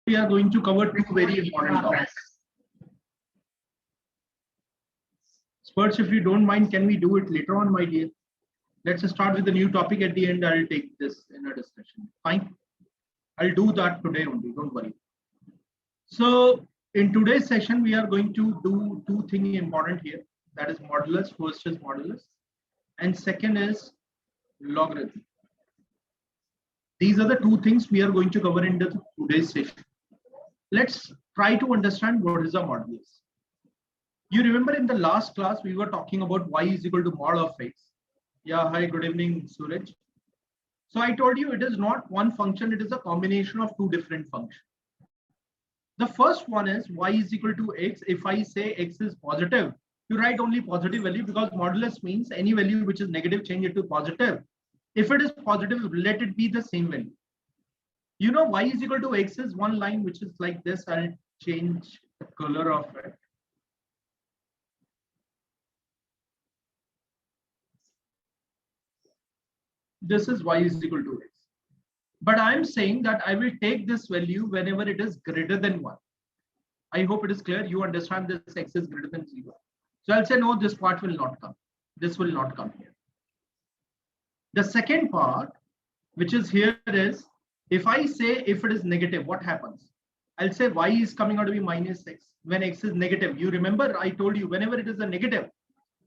we are going to cover two very important topics. Spurs, if you don't mind, can we do it later on, my dear? Let's start with the new topic. At the end, I'll take this in a discussion. Fine. I'll do that today only. Don't worry. So in today's session, we are going to do two things important here. That is modulus. First is modulus. And second is logarithm. These are the two things we are going to cover in today's session. Let's try to understand what is a modulus. You remember in the last class, we were talking about y is equal to mod of x. Yeah, hi, good evening, Suraj. So I told you it is not one function, it is a combination of two different functions. The first one is y is equal to x. If I say x is positive, you write only positive value because modulus means any value which is negative, change it to positive. If it is positive, let it be the same value. You know, y is equal to x is one line which is like this. I'll change the color of it. This is y is equal to x. But I'm saying that I will take this value whenever it is greater than 1. I hope it is clear. You understand this x is greater than 0. So I'll say, no, this part will not come. This will not come here. The second part, which is here, is if I say if it is negative, what happens? I'll say y is coming out to be minus x when x is negative. You remember I told you whenever it is a negative,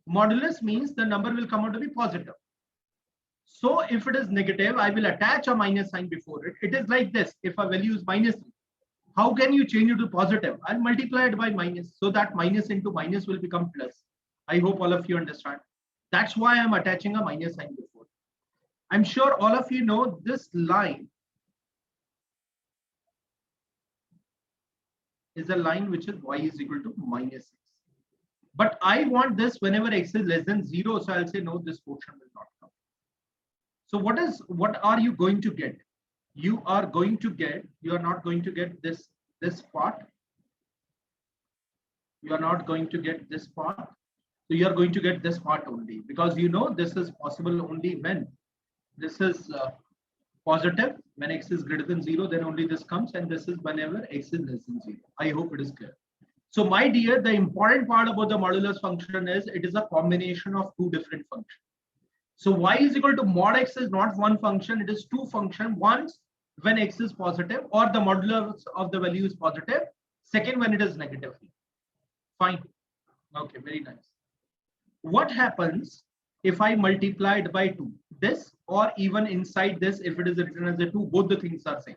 modulus means the number will come out to be positive. So if it is negative, I will attach a minus sign before it. It is like this. If a value is minus 3, how can you change it to positive? I'll multiply it by minus. So that minus into minus will become plus. I hope all of you understand. That's why I'm attaching a minus sign before. I'm sure all of you know this line is a line which is y is equal to minus x. But I want this whenever x is less than 0. So I'll say, no, this portion will not come. So what are you going to get? You are not going to get this part. You are not going to get this part. So you are going to get this part only, because you know this is possible only when this is positive. When x is greater than 0, then only this comes, and this is whenever x is less than 0. I hope it is clear. So my dear, the important part about the modulus function is it is a combination of two different functions. So y is equal to mod x is not one function, it is two functions. Once when x is positive or the modulus of the value is positive, second when it is negative. Fine. Okay, very nice. What happens if I multiply it by 2? This, or even inside this, if it is written as a 2, both the things are same.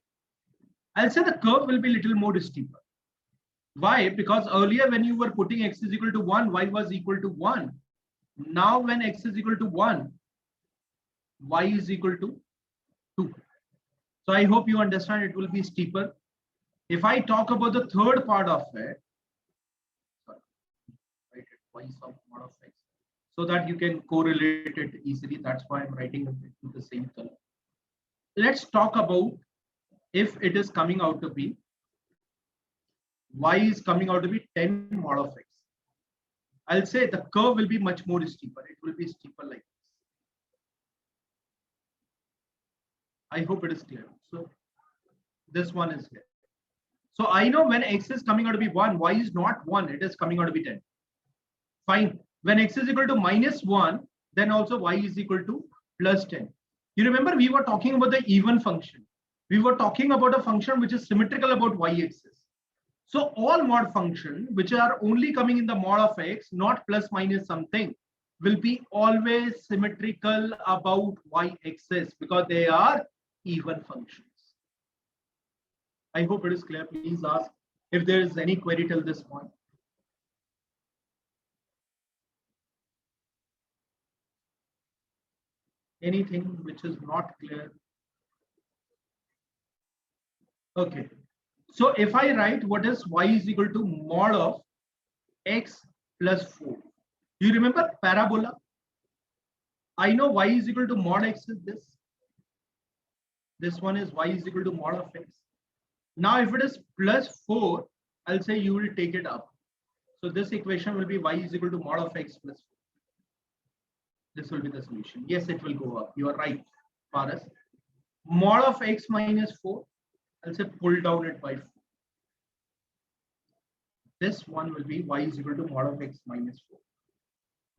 I'll say the curve will be a little more steeper. Why? Because earlier when you were putting x is equal to 1, y was equal to 1. Now when x is equal to 1, y is equal to 2. So I hope you understand it will be steeper. If I talk about the third part of it, sorry, write it y of mod of x, so that you can correlate it easily. That's why I'm writing it with the same color. Let's talk about if it is coming out to be y is coming out to be 10 mod of x. I'll say the curve will be much more steeper. It will be steeper like this. I hope it is clear. So this one is here. So I know when x is coming out to be 1, y is not 1, it is coming out to be 10. Fine. When x is equal to minus 1, then also y is equal to plus 10. You remember we were talking about the even function. We were talking about a function which is symmetrical about y-axis. So all mod functions which are only coming in the mod of x, not plus minus something, will be always symmetrical about y-axis because they are even functions. I hope it is clear. Please ask if there is any query till this point. Anything which is not clear? Okay. So if I write what is y is equal to mod of x plus 4. You remember parabola? I know y is equal to mod x is this. This one is y is equal to mod of x. Now if it is plus 4, I'll say you will take it up. So this equation will be y is equal to mod of x plus 4. This will be the solution. Yes, it will go up. You are right, Paras. Mod of x minus 4, I'll say pull down it by 4. this one will be y is equal to mod of x minus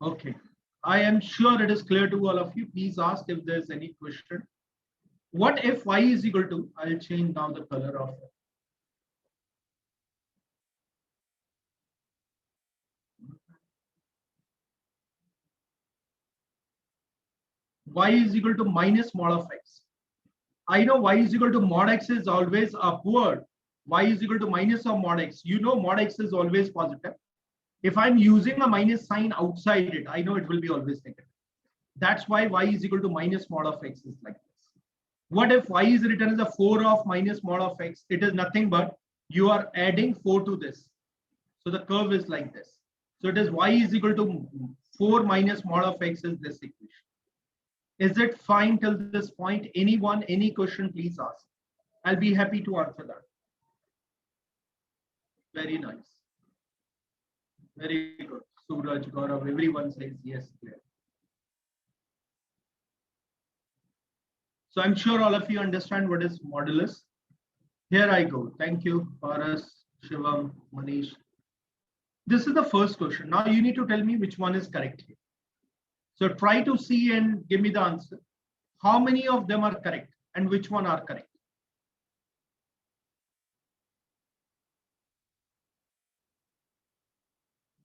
4. Okay. I am sure it is clear to all of you. Please ask if there's any question. What if y is equal to, I'll change now the color of it. Y is equal to minus mod of x. I know y is equal to mod x is always upward. Y is equal to minus of mod x. You know mod x is always positive. If I'm using a minus sign outside it, I know it will be always negative. That's why y is equal to minus mod of x is like this. What if y is written as a 4 of minus mod of x? It is nothing but you are adding 4 to this. So the curve is like this. So it is y is equal to 4 minus mod of x is this equation. Is it fine till this point? Anyone, any question, please ask. I'll be happy to answer that. Very nice. Very good. Suraj, Gaurav, everyone says yes. Clear. So I'm sure all of you understand what is modulus. Here I go. Thank you, Paras, Shivam, Manish. This is the first question. Now you need to tell me which one is correct here. So try to see and give me the answer. How many of them are correct and which one are correct?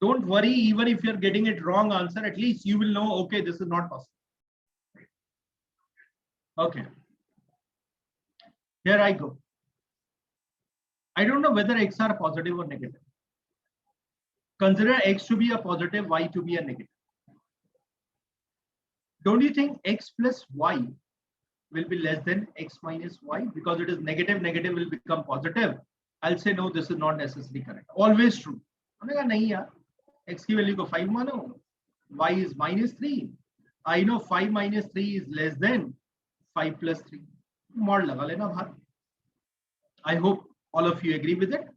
Don't worry, even if you're getting it wrong answer, at least you will know, okay, this is not possible. Okay. Here I go. I don't know whether x are positive or negative. Consider x to be a positive, y to be a negative. Don't you think x plus y will be less than x minus y? Because it is negative, negative will become positive. I'll say no, this is not necessarily correct. Always true. X की value को 5 मानो, y is minus 3. I know 5 minus 3 is less than 5 plus 3. Mod लगा लेना बाहर. I hope all of you agree with it.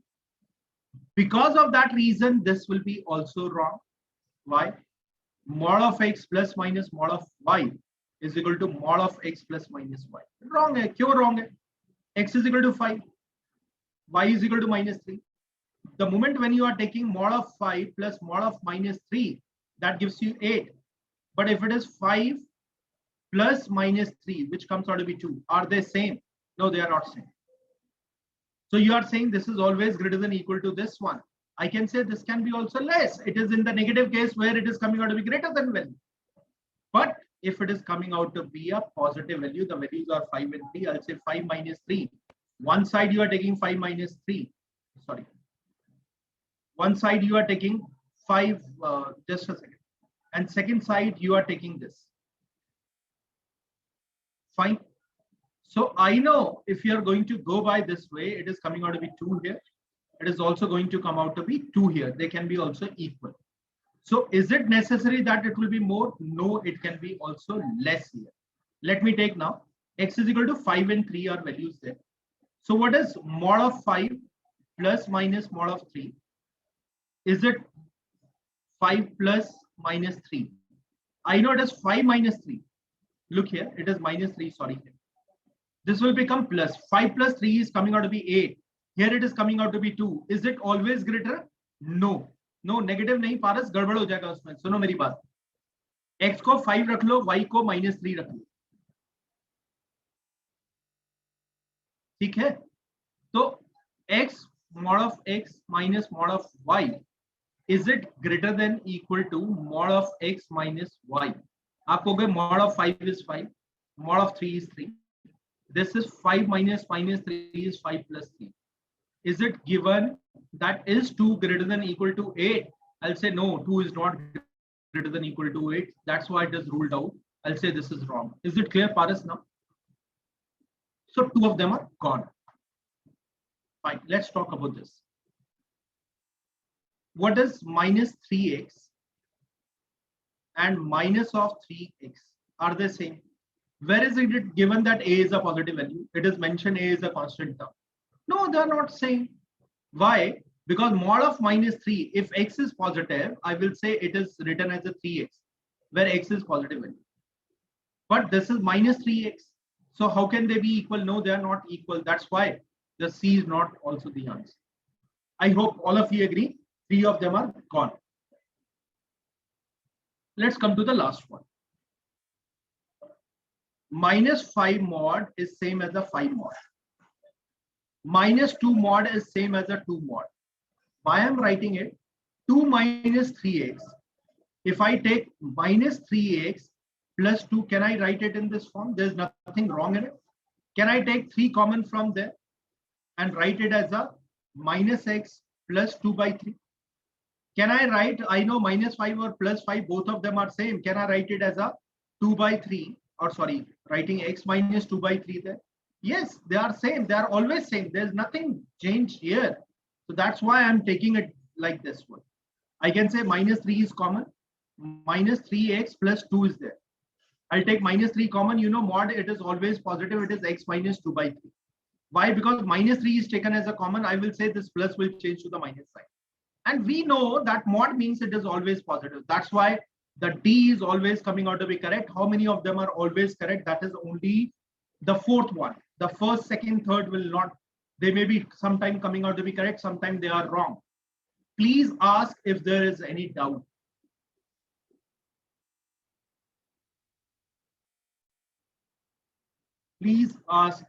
Because of that reason, this will be also wrong. Why? Mod of x plus minus mod of y is equal to mod of x plus minus y. Wrong है. क्यों wrong है? X is equal to 5. Y is equal to minus 3. The moment when you are taking mod of 5 plus mod of minus 3, that gives you 8. But if it is 5 plus minus 3, which comes out to be 2, are they same? No, they are not same. So you are saying this is always greater than equal to this one. I can say this can be also less. It is in the negative case where it is coming out to be greater than value. But if it is coming out to be a positive value, the values are 5 and 3. I'll say 5 minus 3. One side you are taking 5 minus 3. Sorry. One side you are taking 5, just a second. And second side you are taking this. Fine. So I know if you are going to go by this way, it is coming out to be 2 here. It is also going to come out to be 2 here. They can be also equal. So is it necessary that it will be more? No, it can be also less here. Let me take now. X is equal to 5 and 3 are values there. So what is mod of 5 plus minus mod of 3? Is it 5 plus minus 3? I know it is 5 minus 3. Look here, it is minus 3, sorry. This will become plus. 5 plus 3 is coming out to be 8. Here it is coming out to be 2. Is it always greater? No. No, negative नहीं, पारस गड़बड़ हो जाएगा उसमें. सुनो मेरी बात. X को 5 रख लो, Y को minus 3 रख लो. ठीक है? तो X mod of X minus mod of Y, is it greater than equal to mod of X minus Y? आप कहोगे mod of 5 is 5, mod of 3 is 3. This is 5 minus 3 is 5 plus 3. Is it given that is 2 greater than equal to 8? I'll say no, 2 is not greater than equal to 8. That's why it is ruled out. I'll say this is wrong. Is it clear, Paras, now? So 2 of them are gone. Fine, let's talk about this. What is minus 3x and minus of 3x? Are they same? Where is it given that a is a positive value? It is mentioned a is a constant term. No, they are not same. Why? Because mod of minus 3, if x is positive, I will say it is written as a 3x, where x is positive value. But this is minus 3x. So how can they be equal? No, they are not equal. That's why the C is not also the answer. I hope all of you agree. 3 of them are gone. Let's come to the last one. Minus 5 mod is same as a 5 mod. Minus 2 mod is same as a 2 mod. Why I'm writing it? 2 minus 3x. If I take minus 3x plus 2, can I write it in this form? There's nothing wrong in it. Can I take 3 common from there and write it as a minus x plus 2 by 3? Can I write, I know minus 5 or plus 5, both of them are same. Can I write it as a 2 by 3, or sorry, writing x minus 2 by 3 there? Yes, they are same. They are always same. There's nothing changed here. So that's why I'm taking it like this one. I can say minus 3 is common. Minus 3x plus 2 is there. I'll take minus 3 common. You know, mod, it is always positive. It is x minus 2 by 3. Why? Because minus 3 is taken as a common. I will say this plus will change to the minus sign. And we know that mod means it is always positive. That's why the D is always coming out to be correct. How many of them are always correct? That is only the fourth one. The first, second, third will not. They may be sometime coming out to be correct. Sometime they are wrong. Please ask if there is any doubt. Please ask.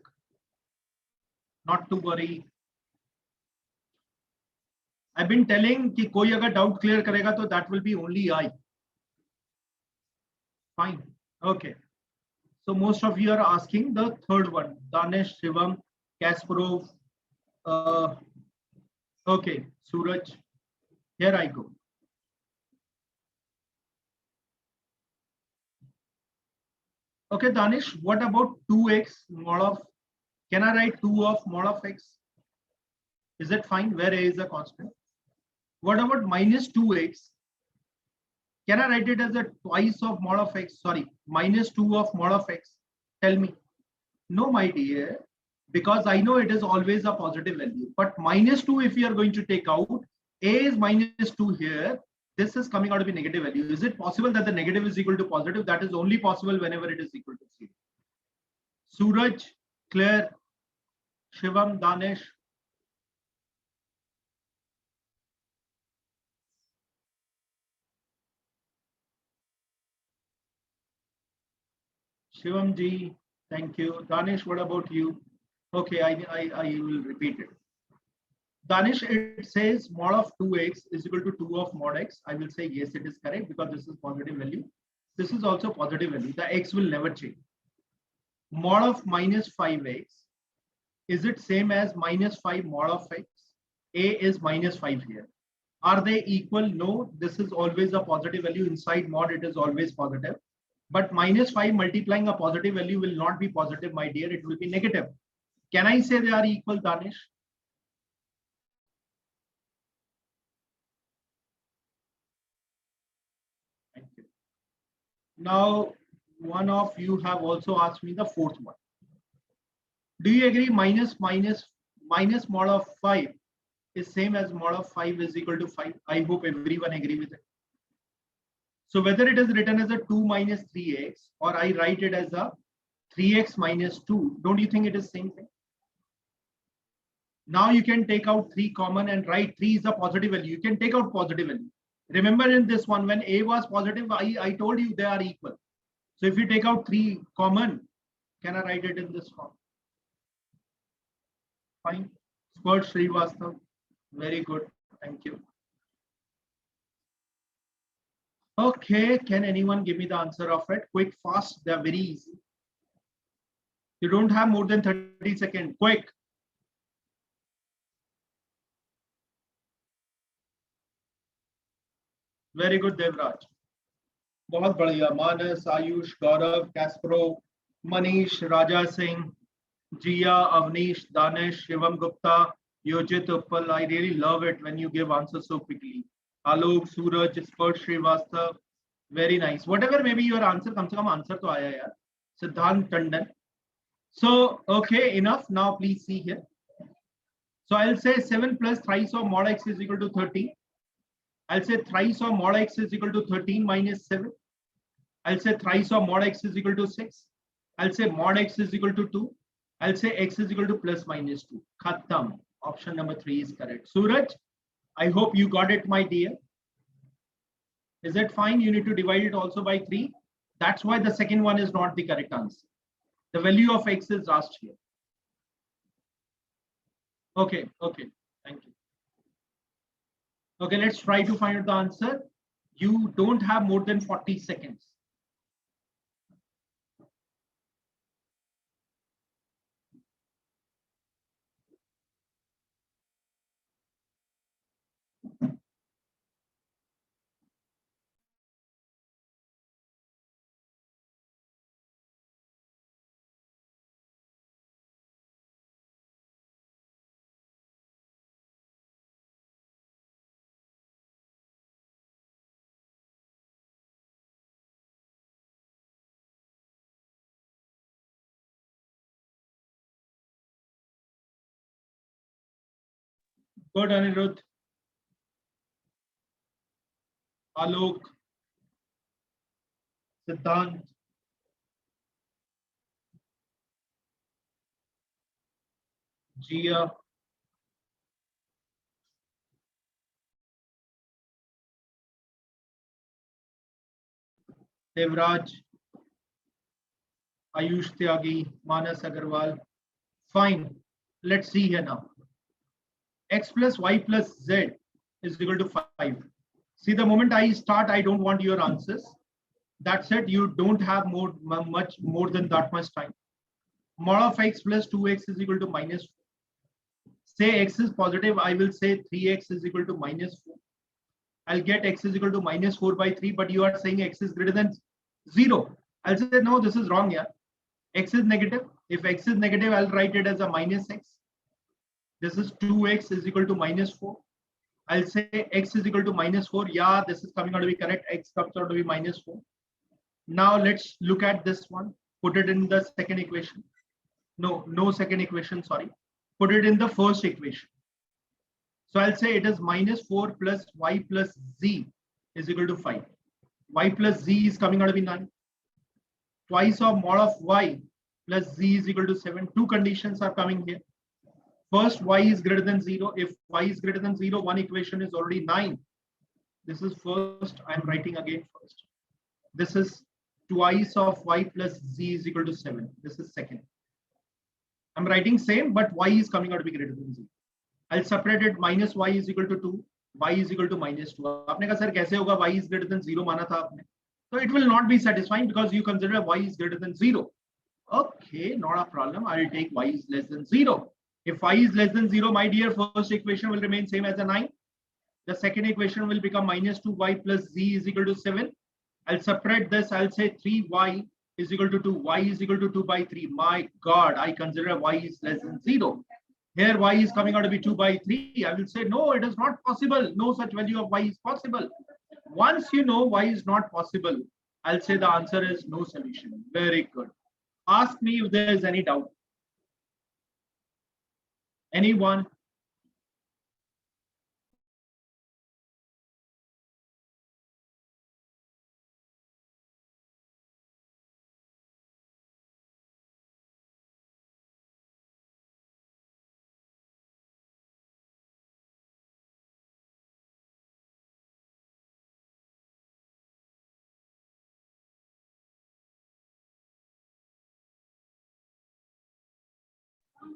Not to worry. I've been telling कि कोई अगर doubt clear करेगा तो that will be only I. Fine. Okay. So most of you are asking the third one. Danish, Shivam, Kasparov. Okay, Suraj. Here I go. Okay, Danish, what about 2x mod of, can I write 2 of mod of x? Is it fine? Where a is a constant? What about minus 2x? Can I write it as a twice of mod of x? Sorry, minus 2 of mod of x. Tell me. No, my dear, because I know it is always a positive value. But minus 2, if you are going to take out, a is minus 2 here. This is coming out to be negative value. Is it possible that the negative is equal to positive? That is only possible whenever it is equal to 0. Suraj, Claire, Shivam, Danish. Shivam ji, thank you. Danish, what about you? Okay, I will repeat it. Danish, it says mod of 2x is equal to 2 of mod x. I will say yes, it is correct because this is positive value. This is also positive value. The x will never change. Mod of minus 5x, is it same as minus 5 mod of x? A is minus 5 here. Are they equal? No, this is always a positive value. Inside mod, it is always positive. But minus 5 multiplying a positive value will not be positive, my dear. It will be negative. Can I say they are equal, Danish? Thank you. Now, one of you have also asked me the fourth one. Do you agree minus mod of 5 is same as mod of 5 is equal to 5? I hope everyone agree with it. So whether it is written as a 2 minus 3x or I write it as a 3x minus 2, don't you think it is same thing? Now you can take out 3 common and write 3 is a positive value. You can take out positive value. Remember in this one, when a was positive, I told you they are equal. So if you take out 3 common, can I write it in this form? Fine. Spurt Srivastav. Very good. Thank you. Okay, can anyone give me the answer of it? Quick, fast, they're very easy. You don't have more than 30 seconds. Quick. Very good, Devraj. बहुत बढ़िया. Manas, Ayush, Gaurav, Kasparov, Manish, Raja Singh, Jia, Avnish, Danish, Shivam Gupta, Yojit Uppal. I really love it when you give answers so quickly. Alok, Suraj, Spurt Srivastav. Very nice. Whatever may be your answer, कम से कम answer तो आया यार. Siddhant Tandon. So, okay, enough. Now please see here. So I'll say 7 plus thrice of mod x is equal to 13. I'll say thrice of mod x is equal to 13 minus 7. I'll say thrice of mod x is equal to 6. I'll say mod x is equal to 2. I'll say x is equal to plus minus 2. Khatam. Option number 3 is correct. Suraj, I hope you got it, my dear. Is it fine? You need to divide it also by 3. That's why the second one is not the correct answer. The value of x is asked here. Okay, okay, thank you. Okay, let's try to find out the answer. You don't have more than 40 seconds. Good, Anirudh. Alok. Siddhant. Jia. Devraj. Ayush Tyagi. Manas Agarwal. Fine. Let's see here now. X plus y plus z is equal to 5. See, the moment I start, I don't want your answers. That's it. You don't have much more than that much time. Mod of x plus 2x is equal to minus 4. Say x is positive, I will say 3x is equal to minus 4. I'll get x is equal to minus 4 by 3, but you are saying x is greater than 0. I'll say, no, this is wrong here. X is negative. If x is negative, I'll write it as a minus x. This is 2x is equal to minus 4. I'll say x is equal to minus 4. Yeah, this is coming out to be correct. X comes out to be minus 4. Now let's look at this one. Put it in the second equation. No second equation, sorry. Put it in the first equation. So I'll say it is minus 4 plus y plus z is equal to 5. Y plus z is coming out to be 9. Twice of mod of y plus z is equal to 7. Two conditions are coming here. First, y is greater than 0. If y is greater than 0, one equation is already 9. This is first. I'm writing again first. This is twice of y plus z is equal to 7. This is second. I'm writing same, but y is coming out to be greater than 0. I'll separate it. Minus y is equal to 2. Y is equal to minus 2. आपने कहा sir कैसे होगा? Y is greater than 0 माना था आपने. So it will not be satisfying because you consider y is greater than 0. Okay, not a problem. I'll take y is less than 0. If y is less than 0, my dear, first equation will remain same as a 9. The second equation will become minus 2y plus z is equal to 7. I'll separate this. I'll say 3y is equal to 2. Y is equal to 2 by 3. My God, I consider y is less than 0. Here y is coming out to be 2 by 3. I will say, no, it is not possible. No such value of y is possible. Once you know y is not possible, I'll say the answer is no solution. Very good. Ask me if there is any doubt. Anyone?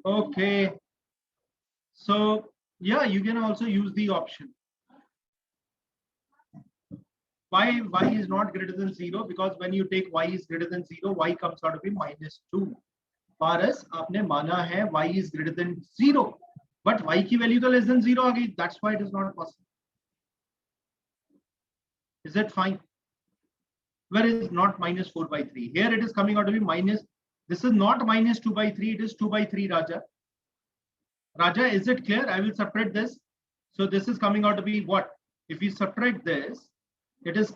Okay. So yeah, you can also use the option. Why y is not greater than 0? Because when you take y is greater than 0, y comes out to be minus 2. Paras, आपने माना है y is greater than 0. But y की value तो less than 0 आ गई. That's why it is not possible. Is it fine? Where is not minus 4 by 3? Here it is coming out to be minus. This is not minus 2 by 3. It is 2 by 3, Raja. Raja, is it clear? I will separate this. So this is coming out to be what? If you separate this, it is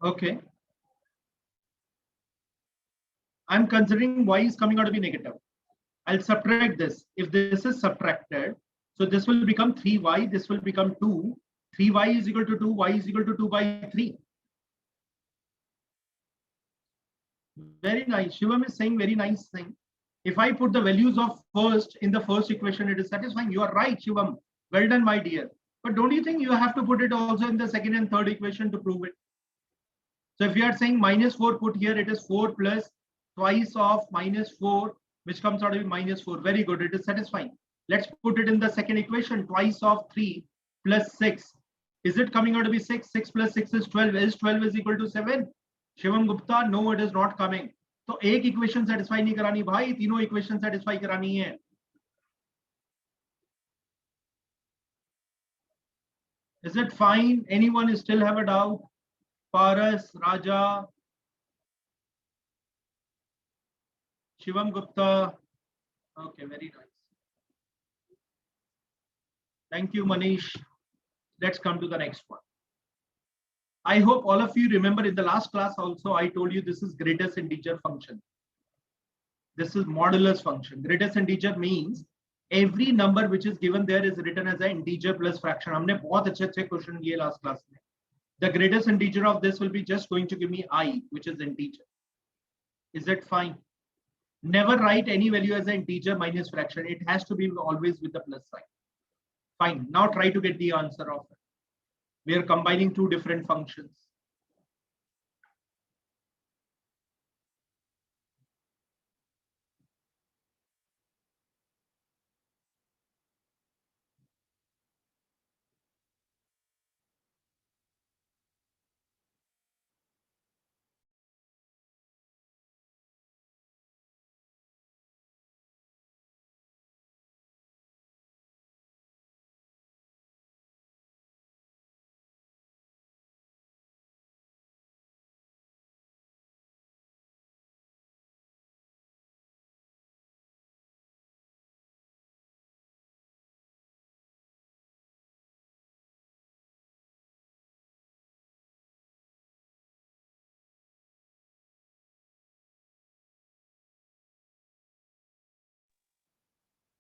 okay. I'm considering y is coming out to be negative. I'll separate this. If this is subtracted, so this will become 3y, this will become 2. 3y is equal to 2, y is equal to 2 by 3. Very nice. Shivam is saying very nice thing. If I put the values of first in the first equation, it is satisfying. You are right, Shivam. Well done, my dear. But don't you think you have to put it also in the second and third equation to prove it? So if you are saying minus 4, put here it is 4 plus twice of minus 4, which comes out to be minus 4. Very good. It is satisfying. Let's put it in the second equation. Twice of 3 plus 6. Is it coming out to be 6? 6 plus 6 is 12. Is 12 is equal to 7? Shivam Gupta, no, it is not coming. तो एक equation satisfy नहीं करानी भाई, तीनों equation satisfy करानी है. Is it fine? Anyone still have a doubt? Paras, Raja, Shivam Gupta. Okay, very nice. Thank you, Manish. Let's come to the next one. I hope all of you remember in the last class also I told you this is greatest integer function. This is modulus function. Greatest integer means every number which is given there is written as an integer plus fraction. हमने बहुत अच्छे question किए last class में. The greatest integer of this will be just going to give me I, which is integer. Is it fine? Never write any value as an integer minus fraction. It has to be always with the plus sign. Fine. Now try to get the answer of it. We are combining two different functions.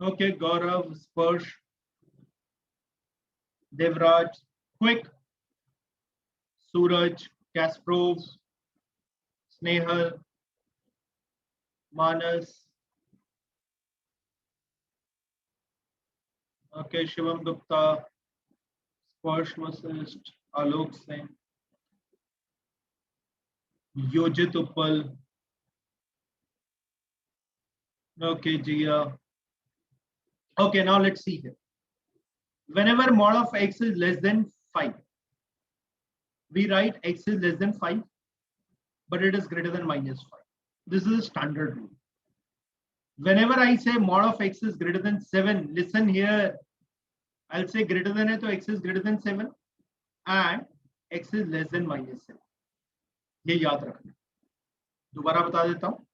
Okay, Gaurav, Sparsh, Devraj, quick. Suraj, Kasparov, Snehal, Manas. Okay, Shivam Gupta, Sparsh Vasist, Alok Singh, Yojit Uppal. Okay, Jia. Okay, now let's see here. Whenever mod of x is less than 5, we write x is less than 5, but it is greater than minus 5. This is a standard rule. Whenever I say mod of x is greater than 7, listen here. I'll say greater than है तो x is greater than 7 and x is less than minus 7. ये याद रखना. दोबारा बता देता हूँ.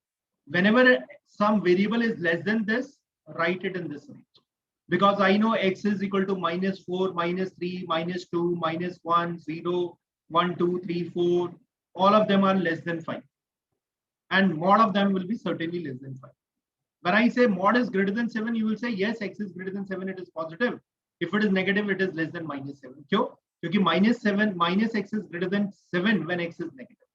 Whenever some variable is less than this, write it in this range. Because I know x is equal to minus 4, minus 3, minus 2, minus 1, 0, 1, 2, 3, 4. All of them are less than 5. And mod of them will be certainly less than 5. When I say mod is greater than 7, you will say yes, x is greater than 7, it is positive. If it is negative, it is less than minus 7. क्यों? क्योंकि minus x is greater than 7 when x is negative.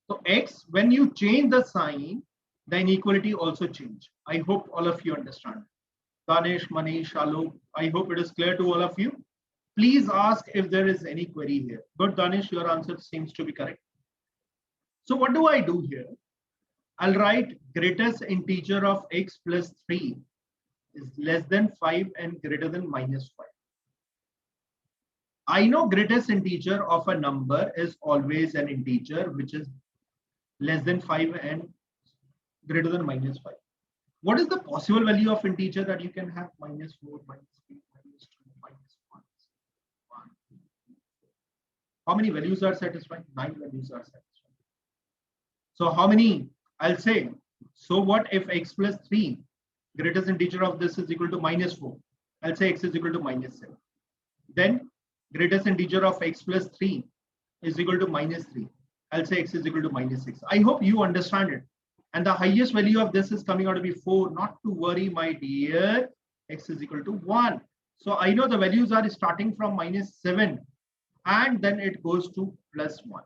So x, when you change the sign, the inequality also change. I hope all of you understand. Danish, Manish, Alok, I hope it is clear to all of you. Please ask if there is any query here. Good, Danish, your answer seems to be correct. So what do I do here? I'll write greatest integer of x plus 3 is less than 5 and greater than minus 5. I know greatest integer of a number is always an integer which is less than 5 and greater than minus 5. What is the possible value of integer that you can have? Minus 4, minus 3, minus 2, minus 1. How many values are satisfied? 9 values are satisfied. So how many? I'll say, so what if x plus 3, greatest integer of this is equal to minus 4? I'll say x is equal to minus 7. Then greatest integer of x plus 3 is equal to minus 3. I'll say x is equal to minus 6. I hope you understand it. And the highest value of this is coming out to be 4. Not to worry, my dear. X is equal to 1. So I know the values are starting from minus 7 and then it goes to plus 1.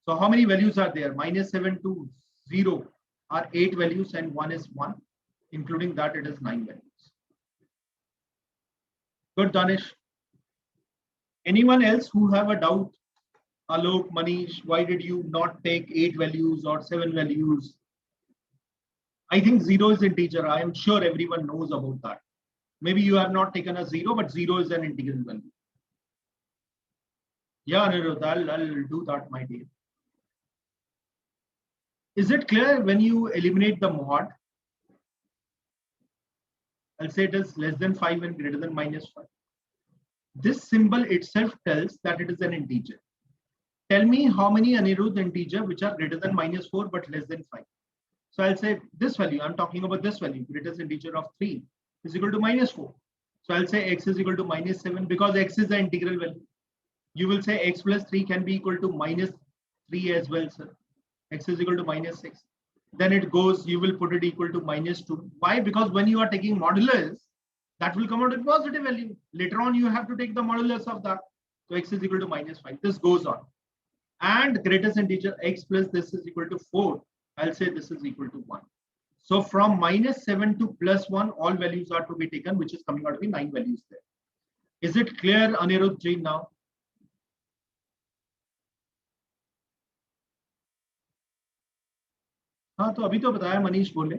So how many values are there? Minus 7 to 0 are 8 values and 1 is 1. Including that, it is 9 values. Good, Danish. Anyone else who have a doubt? Alok, Manish, why did you not take 8 values or 7 values? I think 0 is integer. I am sure everyone knows about that. Maybe you have not taken a 0, but 0 is an integral value. Yeah, Anirudh, I'll do that, my dear. Is it clear when you eliminate the mod? I'll say it is less than 5 and greater than -5. This symbol itself tells that it is an integer. Tell me how many Anirudh integer which are greater than -4 but less than 5. So I'll say this value, I'm talking about this value, greatest integer of 3 is equal to -4. So I'll say x is equal to -7 because x is the integral value. You will say x plus 3 can be equal to -3 as well, sir. X is equal to -6. Then it goes, you will put it equal to -2. Why? Because when you are taking modulus, that will come out with positive value. Later on, you have to take the modulus of that. So x is equal to -5. This goes on. And greatest integer x plus this is equal to 4. I'll say this is equal to 1. So from -7 to +1, all values are to be taken, which is coming out to be 9 values there. Is it clear, Anirudh ji, now? हाँ तो अभी तो बताया मनीष बोले.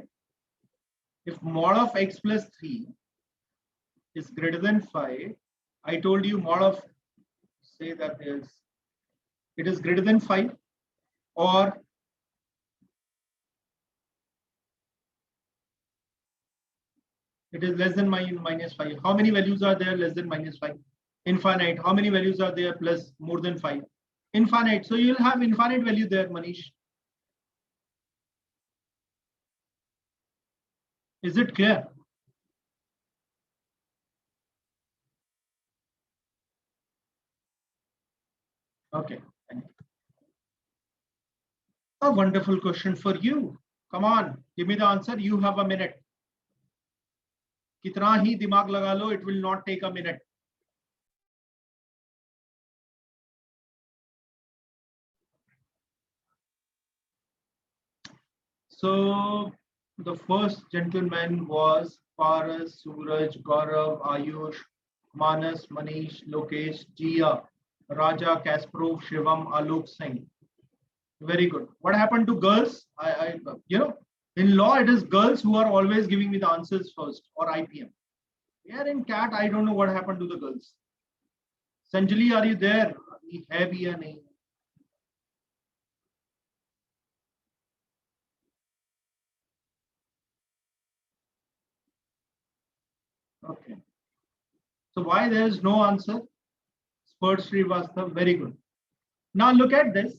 If mod of x plus 3 is greater than 5, I told you mod of, say that it is greater than 5 or it is less than -5. How many values are there less than -5? Infinite. How many values are there plus more than 5? Infinite. So you will have infinite value there, Manish. Is it clear? Okay. A wonderful question for you. Come on, give me the answer. You have a minute. कितना ही दिमाग लगा लो, it will not take a minute. So the first gentleman was Paras, Suraj, Gaurav, Ayush, Manas, Manish, Lokesh, Jia, Raja, Kasparov, Shivam, Alok Singh. Very good. What happened to girls? In law, it is girls who are always giving me the answers first, or IPM. Here in CAT, I don't know what happened to the girls. Sanjali, are you there? Heavy or nahi? Okay. So why there is no answer? Spurt Srivastav, very good. Now look at this.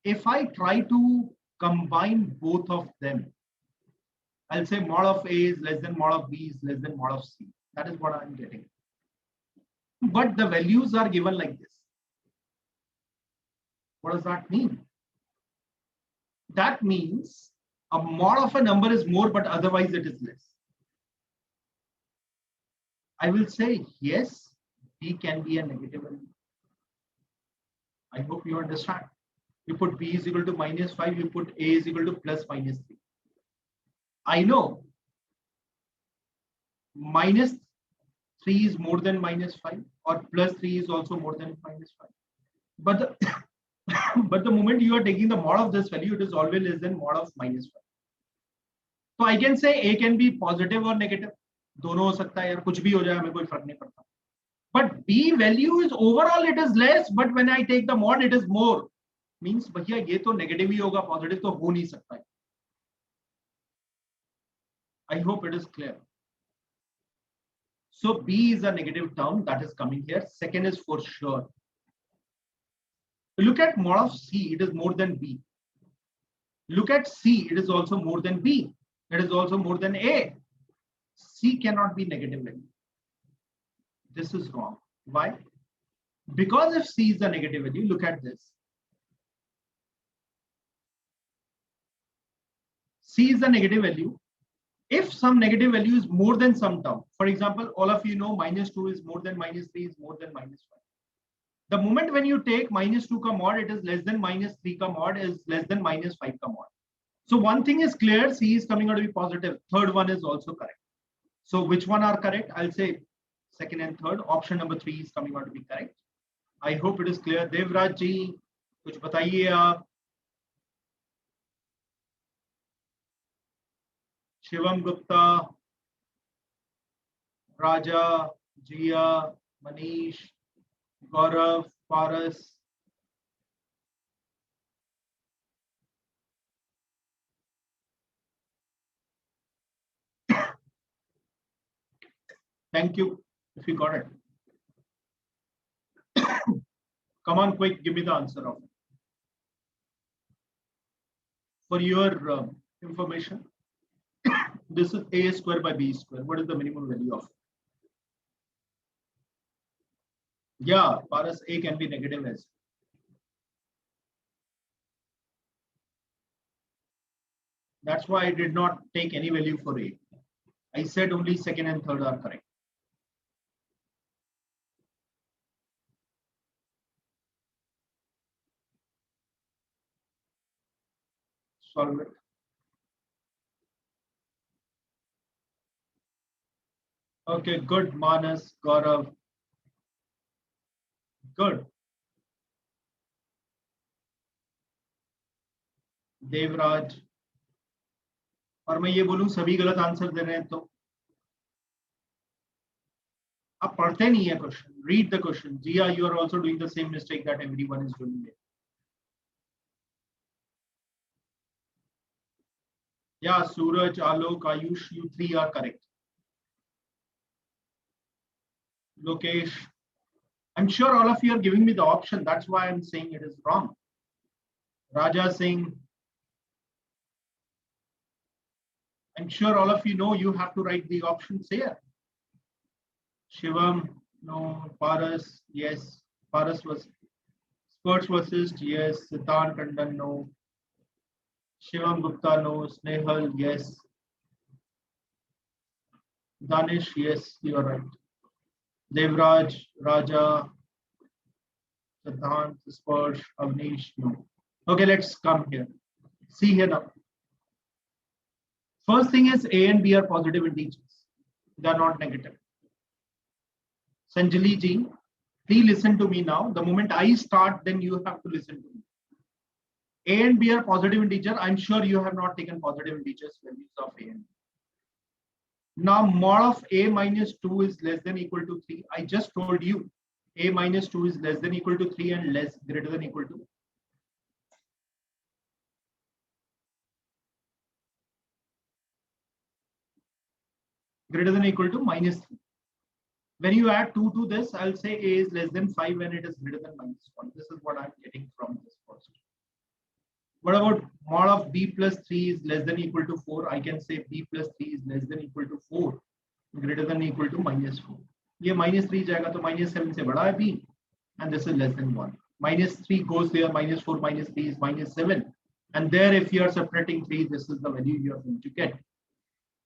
If I try to combine both of them, I'll say mod of A is less than mod of B is less than mod of C. That is what I'm getting. But the values are given like this. What does that mean? That means a mod of a number is more, but otherwise it is less. I will say yes, B can be a negative value. I hope you understand. You put B is equal to -5, you put A is equal to +-3. I know -3 is more than -5 or +3 is also more than -5. But the, but the moment you are taking the mod of this value, it is always less than mod of -5. So I can say A can be positive or negative. दोनों हो सकता है यार, कुछ भी हो जाए, हमें कोई फर्क नहीं पड़ता. But B value is overall it is less, but when I take the mod it is more. Means भैया ये तो नेगेटिव ही होगा, पॉजिटिव तो हो नहीं सकता है. I hope it is clear. So B is a negative term that is coming here. Second is for sure. Look at mod of C, it is more than B. Look at C, it is also more than B. It is also more than A. C cannot be negative value. This is wrong. Why? Because if C is a negative value, look at this. C is a negative value. If some negative value is more than some term, for example, all of you know -2 is more than -3 is more than -5. The moment when you take -2 ka mod, it is less than -3 ka mod is less than -5 ka mod. So one thing is clear, C is coming out to be positive. Third one is also correct. So which one are correct? I'll say second and third. Option number 3 is coming out to be correct. I hope it is clear. Devraj ji, कुछ बताइए आप. Shivam Gupta, Raja, Jia, Manish, Gaurav, Paras. Thank you if you got it. Come on, quick, give me the answer of it. For your information, this is a square by b square. What is the minimum value of it? Yeah, Paras, a can be negative as. That's why I did not take any value for a. I said only second and third are correct. Solve it. Okay, good. Manas, Gaurav. Good. Devraj. और मैं ये बोलूं सभी गलत answer दे रहे हैं तो आप पढ़ते नहीं है question. Read the question. Jiya, you are also doing the same mistake that everyone is doing it. Yeah, Suraj, Alok, Ayush, you 3 are correct. Lokesh, I'm sure all of you are giving me the option. That's why I'm saying it is wrong. Raja Singh, I'm sure all of you know you have to write the options here. Shivam, no. Paras, yes. Paras was Spurs versus, yes. Siddhant Tandon, no. Shivam Gupta, no. Snehal, yes. Danish, yes, you are right. Devraj, Raja, Siddhant, Spurs, Avnish, no. Okay, let's come here. See here now. First thing is a and b are positive integers. They are not negative. Sanjali ji, please listen to me now. The moment I start, then you have to listen to me. A and b are positive integer. I'm sure you have not taken positive integers values of a and b. Now mod of a minus 2 is less than equal to 3. I just told you a minus 2 is less than equal to 3 and less greater than equal to. Greater than equal to minus 3. When you add 2 to this, I'll say a is less than 5 when it is greater than minus 1. This is what I'm getting from this first. What about mod of b plus 3 is less than equal to 4? I can say b plus 3 is less than equal to 4, greater than equal to minus 4. ये minus 3 जाएगा तो minus 7 से बड़ा है b, and this is less than 1. Minus 3 goes there, minus 4 minus 3 is minus 7. And there, if you are separating 3, this is the value you are going to get.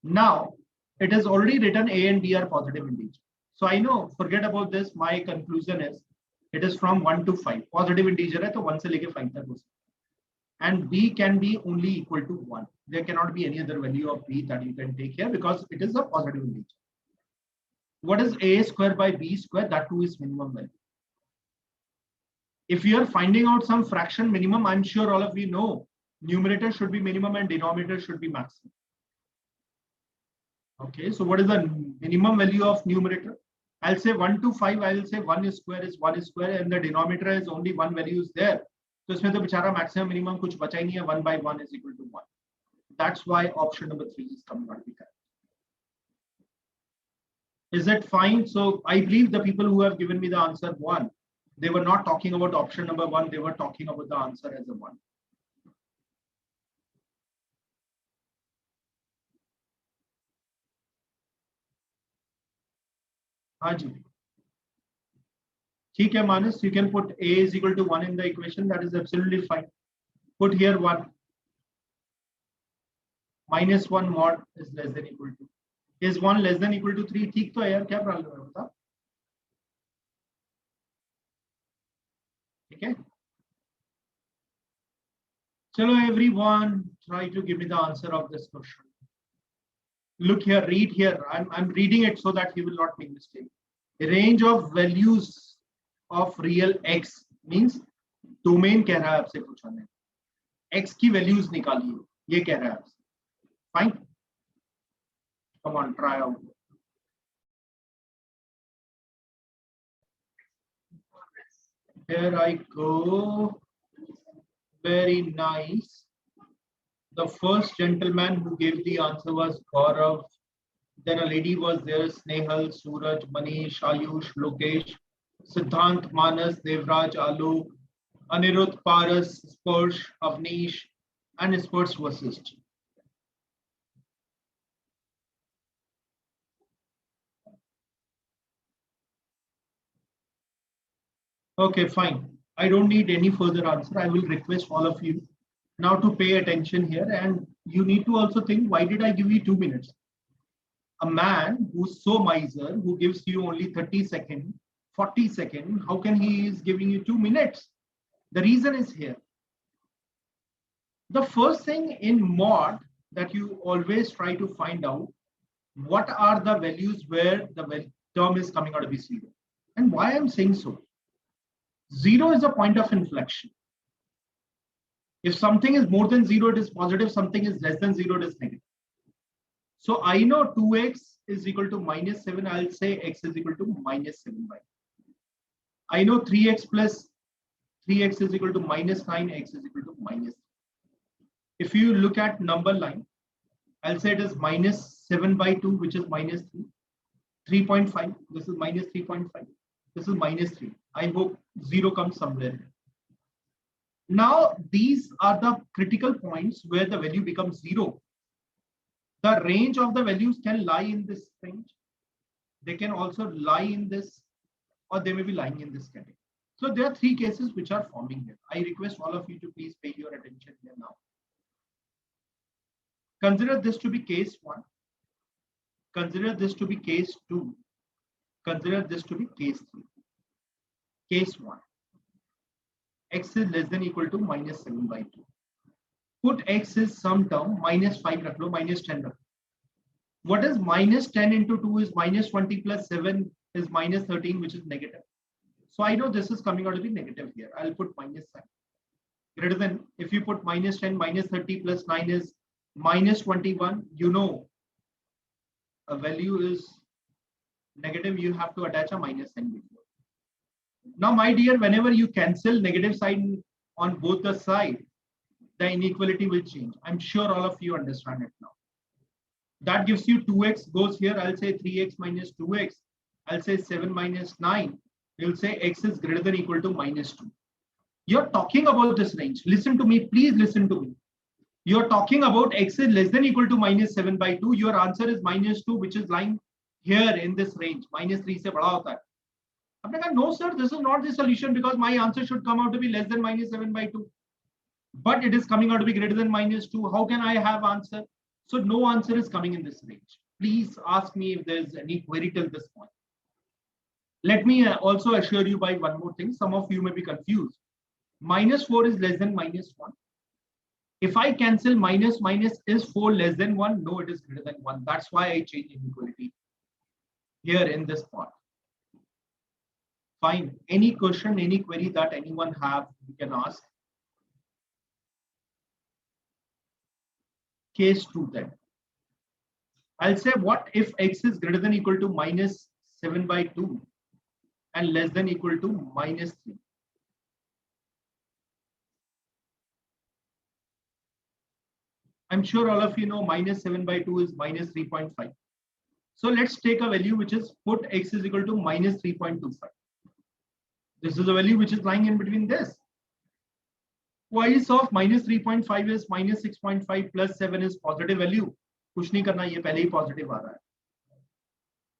Now, it is already written a and b are positive integers. So I know, forget about this. My conclusion is, it is from 1 to 5. Positive integer है तो 1 से लेके 5 तक हो सकता है. And b can be only equal to 1. There cannot be any other value of b that you can take here because it is a positive integer. What is a square by b square? That too is minimum value. If you are finding out some fraction minimum, I'm sure all of you know numerator should be minimum and denominator should be maximum. Okay, so what is the minimum value of numerator? I'll say 1 to 5. I will say 1 square is 1 square, and the denominator is only one value is there. So इसमें तो बेचारा maximum minimum कुछ बचा ही नहीं है. 1 by 1 is equal to 1. That's why option number 3 is coming out to be correct. Is it fine? So I believe the people who have given me the answer 1, they were not talking about option number 1. They were talking about the answer as a 1. हाँ जी. ठीक है Manas, you can put a is equal to 1 in the equation. That is absolutely fine. Put here 1. Minus 1 mod is less than equal to. Is 1 less than equal to 3? ठीक तो है यार, क्या problem है बता. ठीक है. चलो everyone, try to give me the answer of this question. Look here, read here. I'm reading it so that you will not make mistake. Range of values of real x means domain कह रहा है आपसे पूछा है x की values निकालिए, ये कह रहा है आपसे. Fine, come on try out. Here I go. Very nice. The first gentleman who gave the answer was Gaurav. Then a lady was there, Snehal, Suraj, Manish, Ayush, Lokesh, Siddhant, Manas, Devraj, Alok, Anirudh, Paras, Spursh, Avnish, and Spursh to assist. Okay, fine. I don't need any further answer. I will request all of you now to pay attention here, and you need to also think, why did I give you 2 minutes? A man who's so miser, who gives you only 30 seconds, 40 seconds, how can he is giving you 2 minutes? The reason is here. The first thing in mod that you always try to find out, what are the values where the term is coming out to be 0. And why I'm saying so? 0 is a point of inflection. If something is more than 0, it is positive. Something is less than 0, it is negative. So I know 2x is equal to minus 7. I'll say x is equal to minus 7 by. I know 3x plus 3x is equal to minus 9. X is equal to minus 3. If you look at number line, I'll say it is minus 7 by 2, which is minus 3. 3.5. This is minus 3.5. This is minus 3. I hope 0 comes somewhere. Now, these are the critical points where the value becomes 0. The range of the values can lie in this range. They can also lie in this, or they may be lying in this category. So there are 3 cases which are forming here. I request all of you to please pay your attention here now. Consider this to be case 1. Consider this to be case 2. Consider this to be case 3. Case 1. X is less than or equal to minus 7 by 2. Put x is some term, minus 5 rakh lo, minus 10 rakh lo. What is minus 10 into 2 is minus 20 plus 7 is minus 13, which is negative. So I know this is coming out to be negative here. I'll put minus sign. Greater than, if you put minus 10, minus 30 plus 9 is minus 21. You know, a value is negative, you have to attach a minus sign before. Now, my dear, whenever you cancel negative sign on both the sides, the inequality will change. I'm sure all of you understand it now. That gives you 2x goes here. I'll say 3x minus 2x. I'll say 7 minus 9. You'll say x is greater than or equal to minus 2. You're talking about this range. Listen to me. Please listen to me. You're talking about x is less than or equal to minus 7 by 2. Your answer is minus 2, which is lying here in this range. Minus 3 se bada hota hai. No, sir, this is not the solution because my answer should come out to be less than minus 7 by 2. But it is coming out to be greater than minus 2. How can I have answer? So no answer is coming in this range. Please ask me if there is any query till this point. Let me also assure you by one more thing. Some of you may be confused. Minus 4 is less than minus 1. If I cancel minus, is 4 less than 1? No, it is greater than 1. That's why I change inequality here in this part. Fine. Any question, any query that anyone have, you can ask. Case 2 then. I'll say, what if x is greater than or equal to minus 7 by 2 and less than or equal to minus 3? I'm sure all of you know minus 7 by 2 is minus 3.5. So let's take a value which is put x is equal to minus 3.25. This is a value which is lying in between this. Twice of minus 3.5 is minus 6.5 plus 7 is positive value. कुछ नहीं करना, ये पहले ही positive आ रहा है.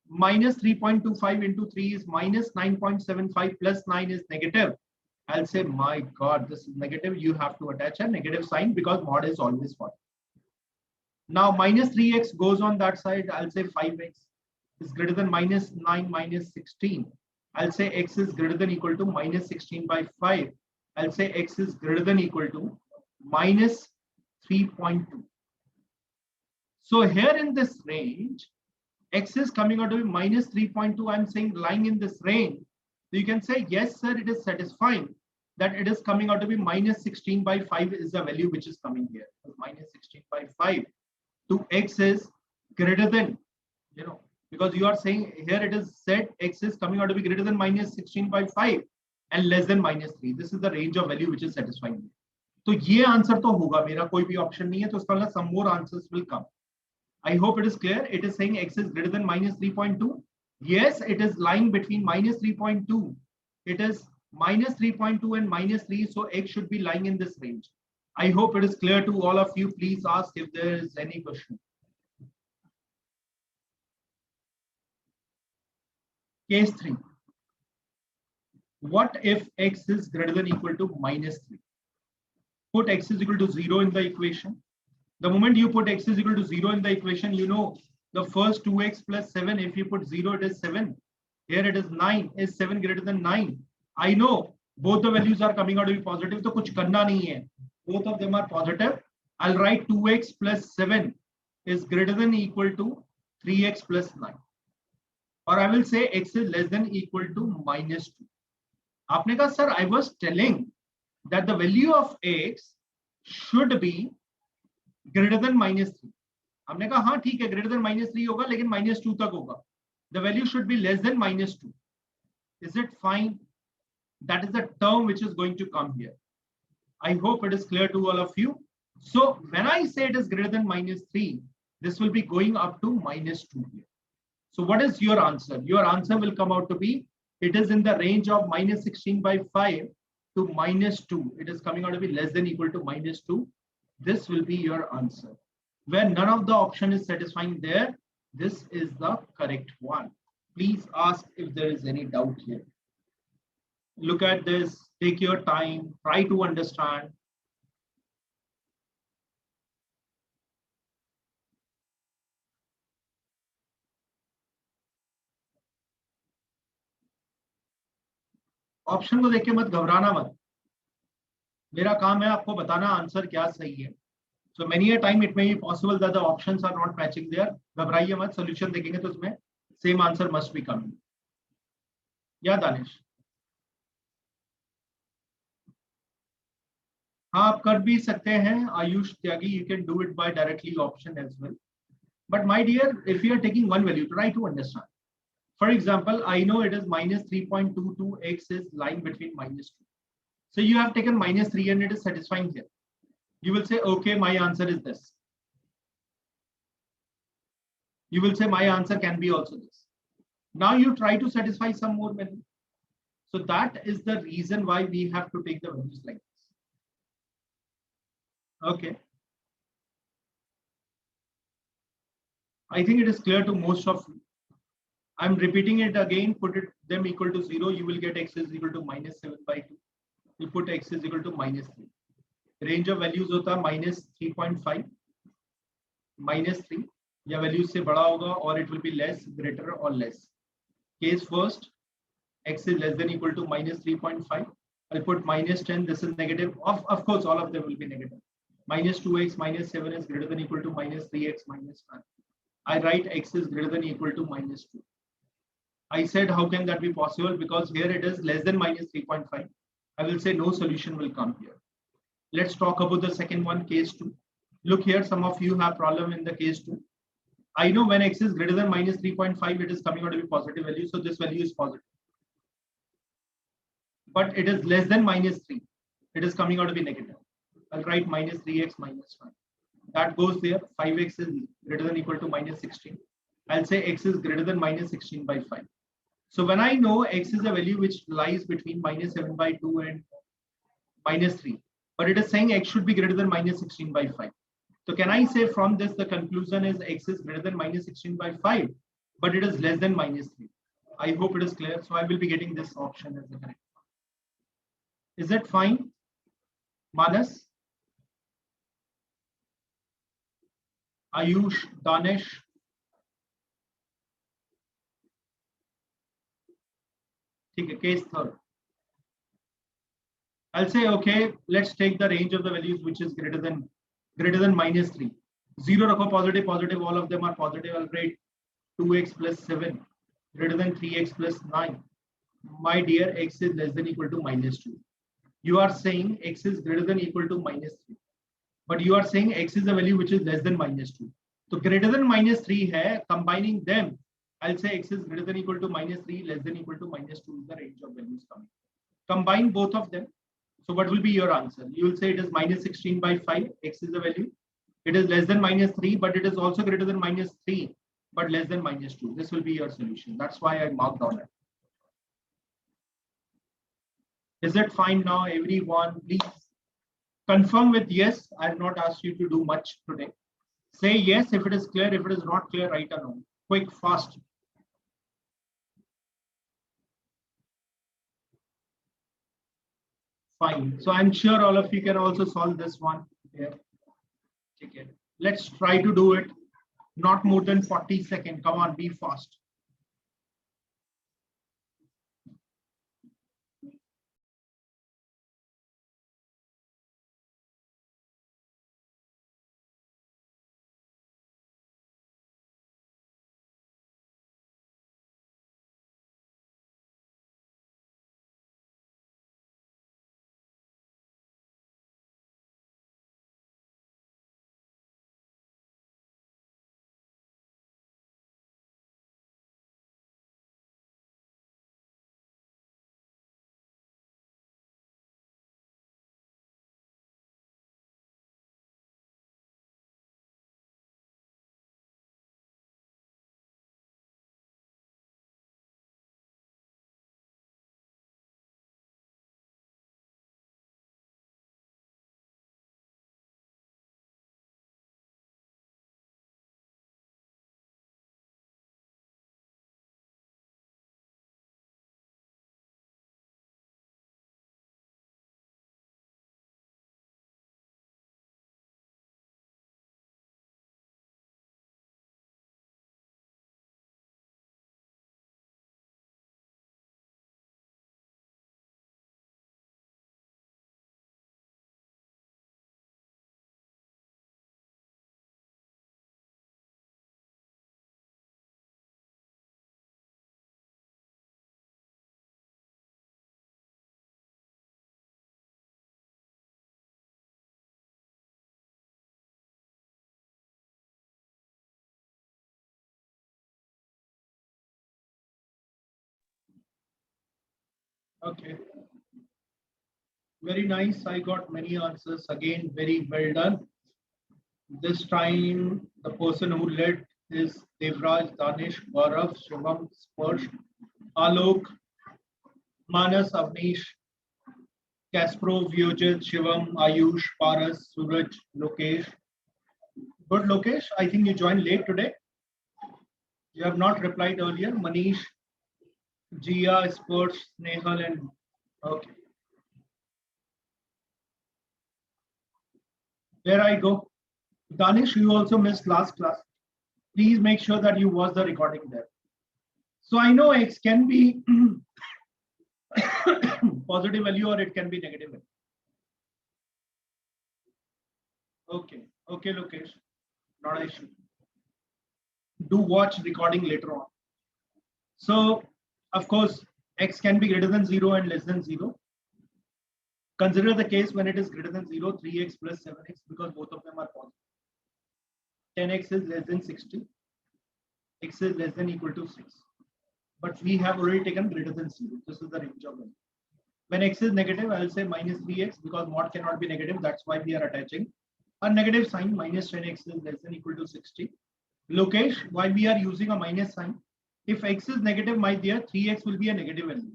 Minus 3.25 into 3 is minus 9.75 plus 9 is negative. I'll say, my God, this is negative. You have to attach a negative sign because mod is always positive. Now minus 3x goes on that side. I'll say 5x is greater than minus 9 minus 16. I'll say x is greater than or equal to minus 16 by 5. I'll say x is greater than or equal to minus 3.2. So here in this range, x is coming out to be minus 3.2. I'm saying lying in this range. So you can say, yes, sir, it is satisfying that it is coming out to be minus 16 by 5 is the value which is coming here. So minus 16 by 5 to x is greater than, because you are saying here it is said x is coming out to be greater than minus 16 by 5 and less than minus 3. This is the range of value which is satisfying. तो ये answer तो होगा, मेरा कोई भी option नहीं है, तो इसका मतलब some more answers will come. I hope it is clear. It is saying x is greater than minus 3.2. Yes, it is lying between minus 3.2. It is minus 3.2 and minus 3, so x should be lying in this range. I hope it is clear to all of you. Please ask if there is any question. Case 3. What if x is greater than equal to minus 3? Put x is equal to 0 in the equation. The moment you put x is equal to 0 in the equation, you know the first 2x plus 7, if you put 0, it is 7. Here it is 9. Is 7 greater than 9? I know both the values are coming out to be positive, so kuch karna nahi hai. Both of them are positive. I'll write 2x plus 7 is greater than equal to 3x plus 9. Or I will say x is less than equal to minus 2. Aapne kaha, sir, I was telling that the value of x should be greater than minus 3. हमने कहा हाँ ठीक है, greater than minus 3 होगा, लेकिन minus 2 तक होगा. The value should be less than minus 2. Is it fine? That is the term which is going to come here. I hope it is clear to all of you. So when I say it is greater than minus 3, this will be going up to minus 2 here. So what is your answer? Your answer will come out to be, it is in the range of minus 16 by 5 to minus 2. It is coming out to be less than equal to minus 2. This will be your answer. Where none of the option is satisfying there, this is the correct one. Please ask if there is any doubt here. Look at this, take your time, try to understand. Option को देख के मत घबराना मत. मेरा काम है आपको बताना आंसर क्या सही है. So many a time it may be possible that the options are not matching there. घबराइए मत, solution देखेंगे तो उसमें same answer must be coming. या दानिश? हाँ आप कर भी सकते हैं. आयुष त्यागी, you can do it by directly option as well. But my dear, if you are taking one value, try to understand. For example, I know it is minus 3.22, x is lying between minus 2. So you have taken minus 3 and it is satisfying here. You will say, okay, my answer is this. You will say, my answer can be also this. Now you try to satisfy some more value. So that is the reason why we have to take the values like this. Okay. I think it is clear to most of you. I'm repeating it again. Put it them equal to 0. You will get x is equal to minus 7 by 2. You put x is equal to minus 3. Range of values होता minus 3.5, minus 3. या values से बड़ा होगा, or it will be less, greater or less. Case first, x is less than equal to minus 3.5. I'll put minus 10. This is negative. Of course, all of them will be negative. Minus 2x minus 7 is greater than equal to minus 3x minus 1. I write x is greater than equal to minus 2. I said, how can that be possible? Because here it is less than minus 3.5. I will say no solution will come here. Let's talk about the second one, case 2. Look here, some of you have problem in the case 2. I know when x is greater than minus 3.5, it is coming out to be positive value. So this value is positive. But it is less than minus 3. It is coming out to be negative. I'll write minus 3x minus 1. That goes there. 5x is greater than equal to minus 16. I'll say x is greater than minus 16 by 5. So when I know x is a value which lies between minus 7 by 2 and minus 3, but it is saying x should be greater than minus 16 by 5. So can I say from this the conclusion is x is greater than minus 16 by 5, but it is less than minus 3. I hope it is clear. So I will be getting this option as the correct one. Is it fine? Manas? Ayush? Danish? Okay, case third. I'll say, okay, let's take the range of the values which is greater than minus 3. 0 rakho, positive, positive, all of them are positive. I'll write 2x plus 7 greater than 3x plus 9. My dear, x is less than equal to minus 2. You are saying x is greater than equal to minus 3. But you are saying x is a value which is less than minus 2. So greater than minus 3 hai, combining them, I'll say x is greater than equal to minus 3, less than equal to minus 2 is the range of values coming. Combine both of them. So what will be your answer? You will say it is minus 16 by 5, x is the value. It is less than minus 3, but it is also greater than minus 3, but less than minus 2. This will be your solution. That's why I marked on it. Is it fine now, everyone? Please confirm with yes. I have not asked you to do much today. Say yes if it is clear. If it is not clear, write a no. Quick, fast. Fine. So I'm sure all of you can also solve this one here. Okay. Let's try to do it. Not more than 40 seconds. Come on, be fast. Okay. Very nice. I got many answers. Again, very well done. This time, the person who led is Devraj, Danish, Gaurav, Shivam, Sparsh, Alok, Manas, Avnish, Kasparov, Vyojit, Shivam, Ayush, Paras, Suraj, Lokesh. Good, Lokesh. I think you joined late today. You have not replied earlier. Manish, Jia, Sparsh, Nehal, and okay. There I go. Danish, you also missed last class. Please make sure that you watch the recording there. So I know x can be positive value or it can be negative value. Okay, okay, Lokesh, not an issue. Do watch recording later on. So, of course, x can be greater than 0 and less than 0. Consider the case when it is greater than 0, 3x plus 7x, because both of them are positive. 10x is less than 60. X is less than equal to 6. But we have already taken greater than 0. This is the range of value. When x is negative, I will say minus 3x because mod cannot be negative. That's why we are attaching a negative sign. Minus 10x is less than equal to 60. Lokesh, why we are using a minus sign? If x is negative, my dear, 3x will be a negative value.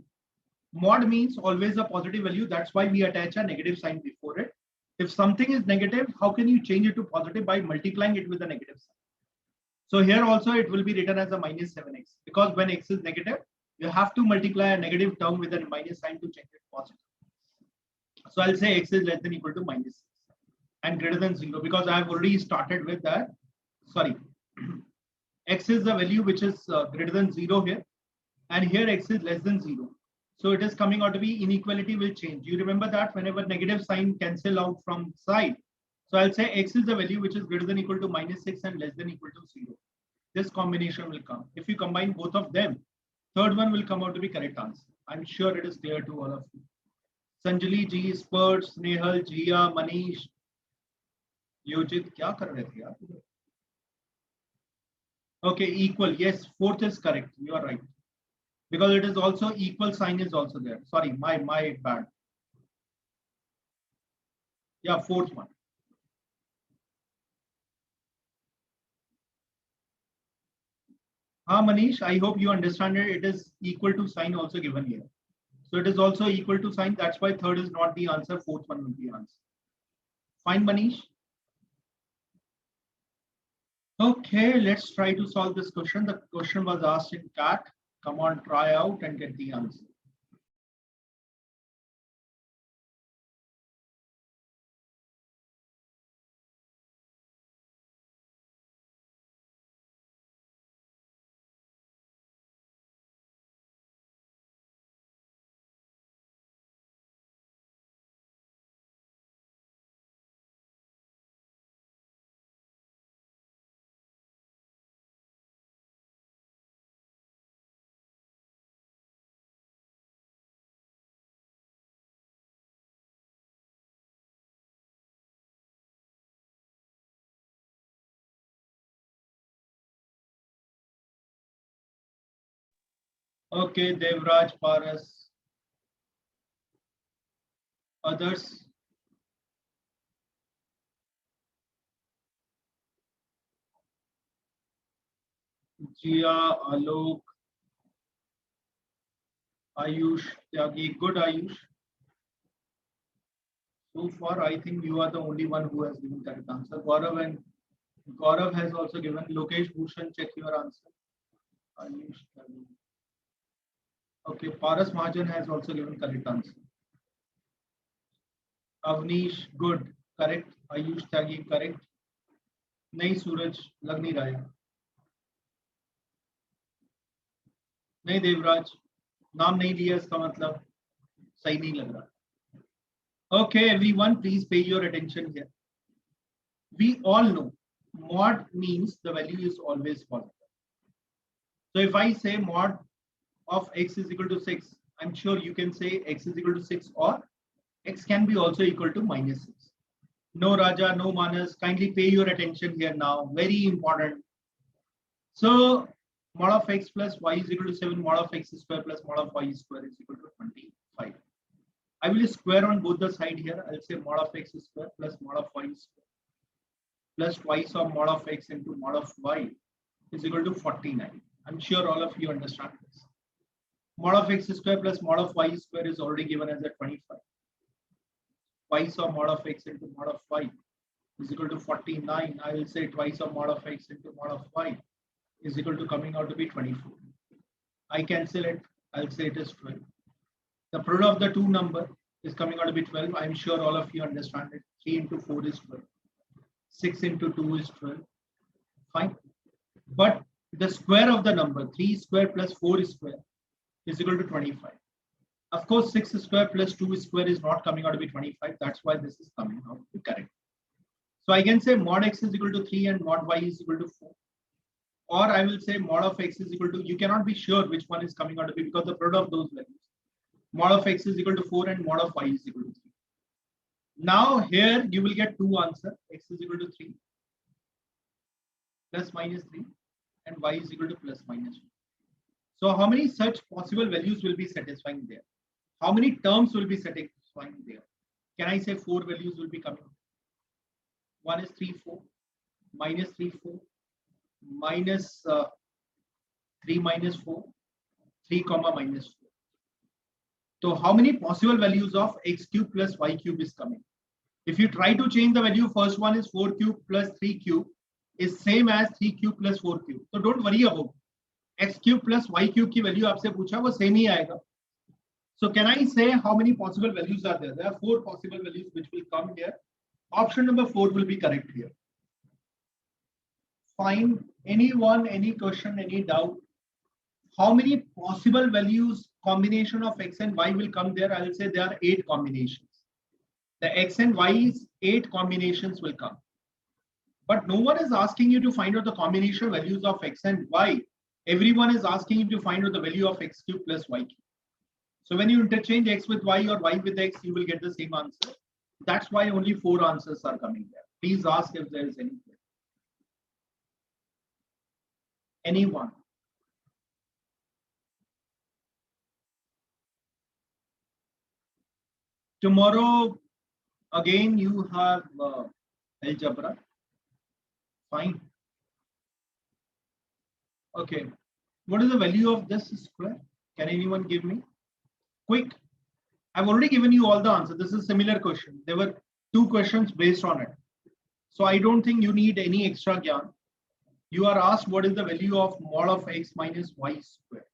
Mod means always a positive value. That's why we attach a negative sign before it. If something is negative, how can you change it to positive? By multiplying it with a negative sign. So here also it will be written as a minus 7x because when x is negative, you have to multiply a negative term with a minus sign to change it positive. So I'll say x is less than equal to minus 6 and greater than 0 because I have already started with that. Sorry, x is the value which is greater than 0 here, and here x is less than 0. So it is coming out to be inequality will change. You remember that whenever negative sign cancel out from side. So I'll say x is the value which is greater than equal to minus 6 and less than equal to 0. this combination will come. If you combine both of them, third one will come out to be correct answer. I'm sure it is clear to all of you. Sanjali ji, Spurt, Snehal, Jia, Manish, Yojit, क्या कर रहे थे यार? Okay, equal. Yes, fourth is correct. You are right. Because it is also equal sign is also there. Sorry, my bad. Yeah, fourth one. Manish, I hope you understand it. It is equal to sign also given here. So it is also equal to sign. That's why third is not the answer. Fourth one will be the answer. Fine, Manish. Okay, let's try to solve this question. The question was asked in CAT. Come on, try out and get the answer. Okay, Devraj, Paras, others. Jia, Alok, Ayush, Tyagi. Good, Ayush. So far, I think you are the only one who has given correct answer. Gaurav has also given. Lokesh Bhushan, check your answer. Ayush, Tyagi. Okay, Paras Mahajan has also given correct answer. Avnish, good, correct. Ayush Tyagi, correct. नहीं सूरज लग नहीं रहा है. नहीं देवराज, नाम नहीं लिया इसका मतलब सही नहीं लग रहा. Okay, everyone, please pay your attention here. We all know mod means the value is always positive. So if I say mod of x is equal to 6, I'm sure you can say x is equal to 6 or x can be also equal to minus 6. No Raja, no Manas, kindly pay your attention here now. Very important. So mod of x plus y is equal to 7, mod of x square plus mod of y square is equal to 25. I will square on both the side here. I'll say mod of x square plus mod of y square plus twice of mod of x into mod of y is equal to 49. I'm sure all of you understand this. Mod of x square plus mod of y square is already given as a 25. Twice of mod of x into mod of y is equal to 49. I will say twice of mod of x into mod of y is equal to coming out to be 24. I cancel it. I'll say it is 12. The product of the two number is coming out to be 12. I'm sure all of you understand it. 3 into 4 is 12. 6 into 2 is 12. Fine. But the square of the number 3 square plus 4 square is equal to 25. Of course, 6 square plus 2 square is not coming out to be 25. That's why this is coming out to be correct. So I can say mod x is equal to 3 and mod y is equal to 4. Or I will say mod of x is equal to, you cannot be sure which one is coming out to be because the product of those values. Mod of x is equal to 4 and mod of y is equal to 3. Now here you will get two answers. X is equal to 3 plus minus 3 and y is equal to plus minus 2. So how many such possible values will be satisfying there? How many terms will be satisfying there? Can I say 4 values will be coming? One is 3, 4, minus 3, 4, minus 3 minus 4, 3 comma minus 4. So how many possible values of x cube plus y cube is coming? If you try to change the value, first one is 4 cube plus 3 cube is same as 3 cube plus 4 cube. So don't worry about x cube plus y cube की value आपसे पूछा वो same ही आएगा. So can I say how many possible values are there? There are 4 possible values which will come here. Option number 4 will be correct here. Fine. Anyone, any question, any doubt? How many possible values combination of x and y will come there? I will say there are 8 combinations. The x and y's 8 combinations will come. But no one is asking you to find out the combination values of x and y. Everyone is asking you to find out the value of x cube plus y cube. So when you interchange x with y or y with x, you will get the same answer. That's why only 4 answers are coming there. Please ask if there is anything. Anyone? Tomorrow, again, you have algebra. Fine. Okay. What is the value of this square? Can anyone give me? Quick. I've already given you all the answers. This is a similar question. There were 2 questions based on it. So I don't think you need any extra gyan. You are asked what is the value of mod of x minus y square.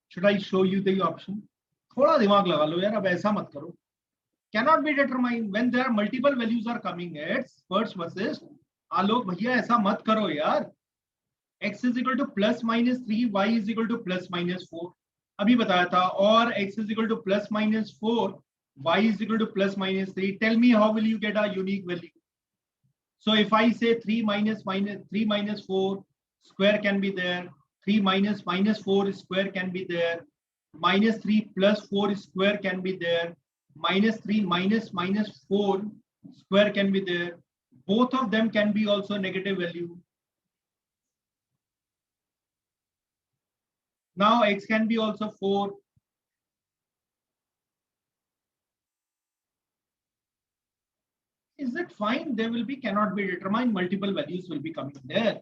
Should I show you the option? थोड़ा दिमाग लगा लो यार, अब ऐसा मत करो. Cannot be determined when there are multiple values are coming. It's first versus. आलोक भैया ऐसा मत करो यार. X is equal to plus minus 3, y is equal to plus minus 4. अभी बताया था. और x is equal to plus minus 4, y is equal to plus minus 3. Tell me how will you get a unique value? So if I say 3 minus 4 square can be there. 3 minus 4 square can be there. Minus 3 plus 4 square can be there. Minus 3 minus 4 square can be there. Both of them can be also negative value. Now x can be also 4. Is it fine? There will be cannot be determined. Multiple values will be coming there.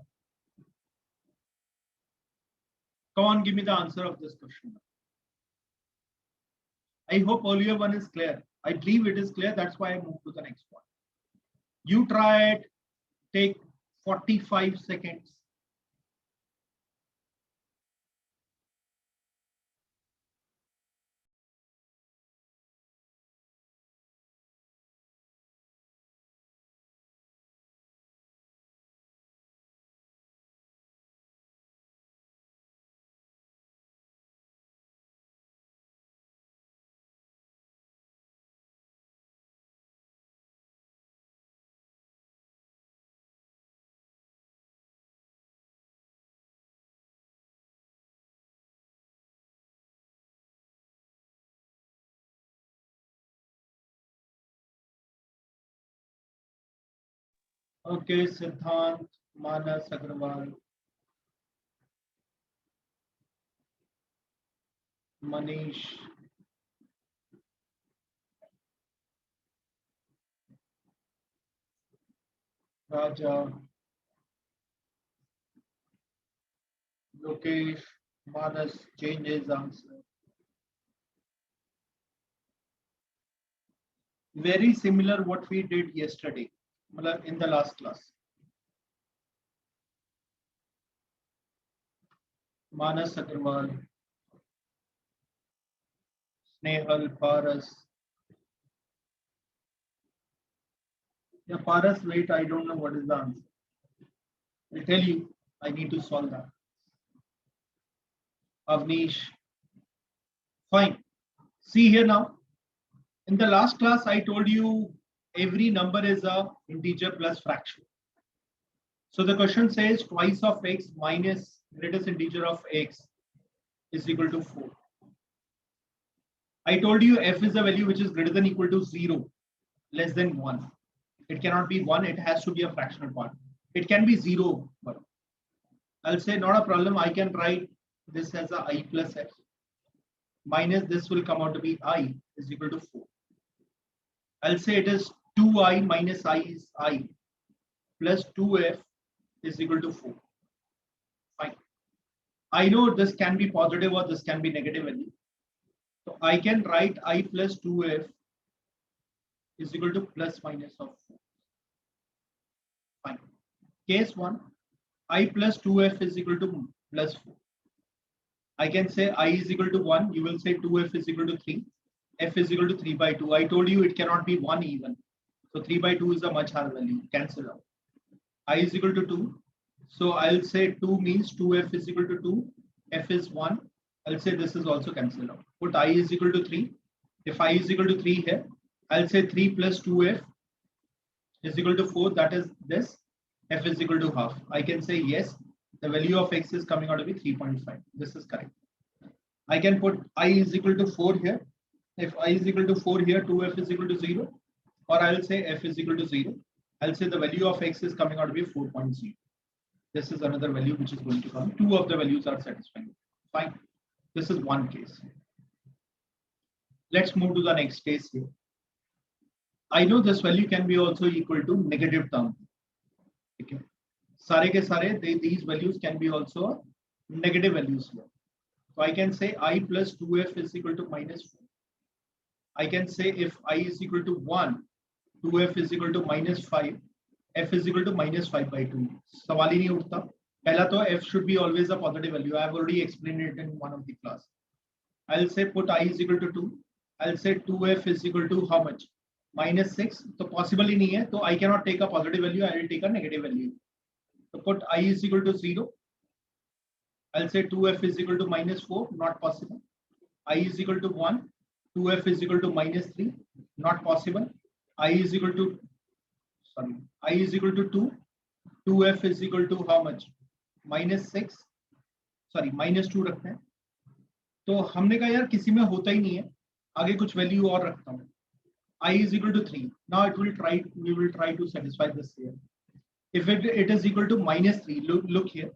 Come on, give me the answer of this question. I hope earlier one is clear. I believe it is clear. That's why I move to the next one. You try it. Take 45 seconds. Okay, Siddhant, Manas Agrawal, Manish, Raja, Lokesh, Manas change his answer. Very similar what we did yesterday in the last class. Manas Agrawal, Snehal, Paras. Yeah, Paras, wait, I don't know what is the answer. I'll tell you, I need to solve that. Avnish. Fine. See here now. In the last class, I told you every number is a integer plus fraction. So the question says twice of x minus greatest integer of x is equal to 4. I told you f is a value which is greater than equal to 0, less than 1. It cannot be 1, it has to be a fractional part. It can be 0, but I'll say not a problem. I can write this as a I plus f minus this will come out to be I is equal to 4. I'll say it is 2i minus I is I plus 2f is equal to 4. Fine. I know this can be positive or this can be negative value. So I can write I plus 2f is equal to plus minus of 4. Fine. Case 1, I plus 2f is equal to plus 4. I can say I is equal to 1. You will say 2f is equal to 3. F is equal to 3 by 2. I told you it cannot be 1 even. So 3 by 2 is a much higher value. Cancel out. I is equal to 2. So I'll say 2 means 2f is equal to 2. F is 1. I'll say this is also cancelled out. Put I is equal to 3. If I is equal to 3 here, I'll say 3 plus 2f is equal to 4, that is this, f is equal to half. I can say yes, the value of x is coming out to be 3.5. This is correct. I can put I is equal to 4 here. If I is equal to 4 here, 2f is equal to 0. Or I will say f is equal to 0. I'll say the value of x is coming out to be 4.0. This is another value which is going to come. Two of the values are satisfying. Fine. This is one case. Let's move to the next case here. I know this value can be also equal to negative term. Okay. Sare ke sare, these values can be also negative values here. So I can say I plus 2f is equal to minus 4. I can say if I is equal to 1, 2f is equal to minus 5, f is equal to minus 5 by 2. सवाल ही नहीं उठता. पहला तो f should be always a positive value. I have already explained it in one of the class. I'll say put I is equal to 2. I'll say 2f is equal to how much? Minus 6. तो possible ही नहीं है. तो I cannot take a positive value. I will take a negative value. So put I is equal to 0. I'll say 2f is equal to minus 4. Not possible. I is equal to 1. 2f is equal to minus 3. Not possible. I is equal to I is equal to 2. 2f is equal to how much? Minus 6. Sorry, minus 2 रखते हैं. तो हमने कहा यार किसी में होता ही नहीं है. आगे कुछ वैल्यू और रखता हूँ. I is equal to 3. Now we will try to satisfy this here. If it is equal to minus 3, look here.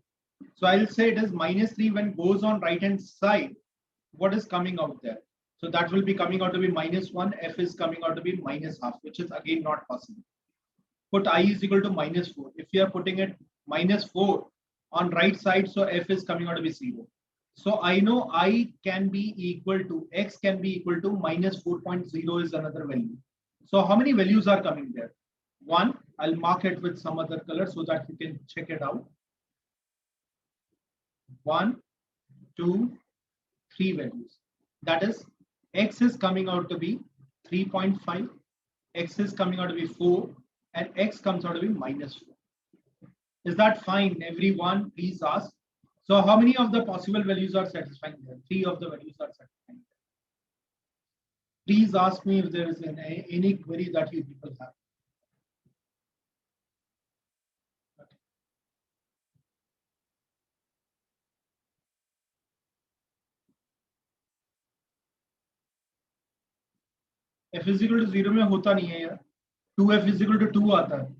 So I'll say it is minus 3 when goes on right hand side. What is coming out there? So that will be coming out to be minus 1. F is coming out to be minus half, which is again not possible. Put I is equal to minus 4. If you are putting it minus 4 on right side, so f is coming out to be 0. So I know I can be equal to, x can be equal to minus 4.0 is another value. So how many values are coming there? 1, I'll mark it with some other color so that you can check it out. 1, 2, 3 values. That is, x is coming out to be 3.5, x is coming out to be 4, and x comes out to be minus 4. Is that fine? Everyone, please ask. So how many of the possible values are satisfying there? 3 of the values are satisfying there. Please ask me if there is any query that you people have. Okay. F is equal to 0 में होता नहीं है यार. 2f is equal to 2 आता है.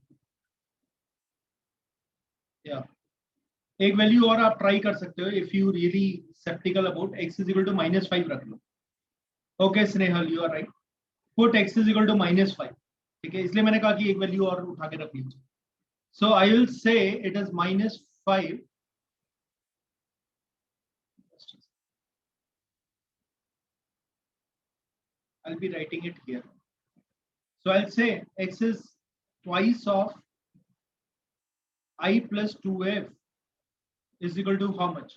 Yeah. एक value और आप ट्राई कर सकते हो. If you really sceptical about x is equal to minus 5 रख लो. Okay Snehal, you are right. Put x is equal to minus 5. ठीक है, इसलिए मैंने कहा कि एक वैल्यू और उठा के रख लीजिए. So I will say it is minus 5. I'll be writing it here. So I'll say x is twice of I plus 2f is equal to how much?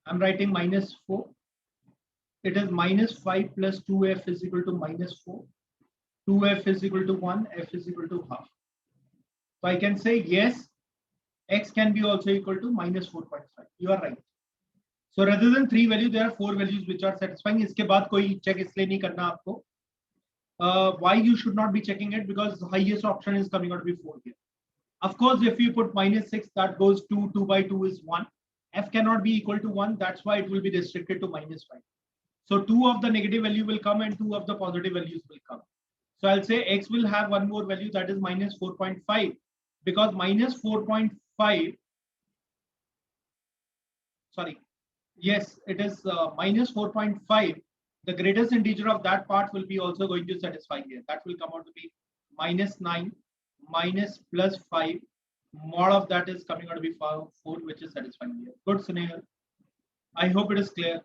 I'm writing minus 4. It is minus 5 plus 2f is equal to minus 4. 2f is equal to 1, f is equal to half. So I can say yes, x can be also equal to minus 4.5. You are right. So rather than 3 values, there are 4 values which are satisfying. इसके बाद कोई check इसलिए नहीं करना आपको. Why you should not be checking it? Because the highest option is coming out to be 4 here. Of course, if you put minus 6, that goes to 2 by 2 is 1. F cannot be equal to 1. That's why it will be restricted to minus 5. So 2 of the negative value will come and 2 of the positive values will come. So I'll say x will have one more value, that is minus 4.5, because minus 4.5, sorry, yes, it is minus 4.5. The greatest integer of that part will be also going to satisfy here. That will come out to be minus 9 minus plus 5. Mod of that is coming out to be 4, which is satisfying here. Good, Sunil. I hope it is clear.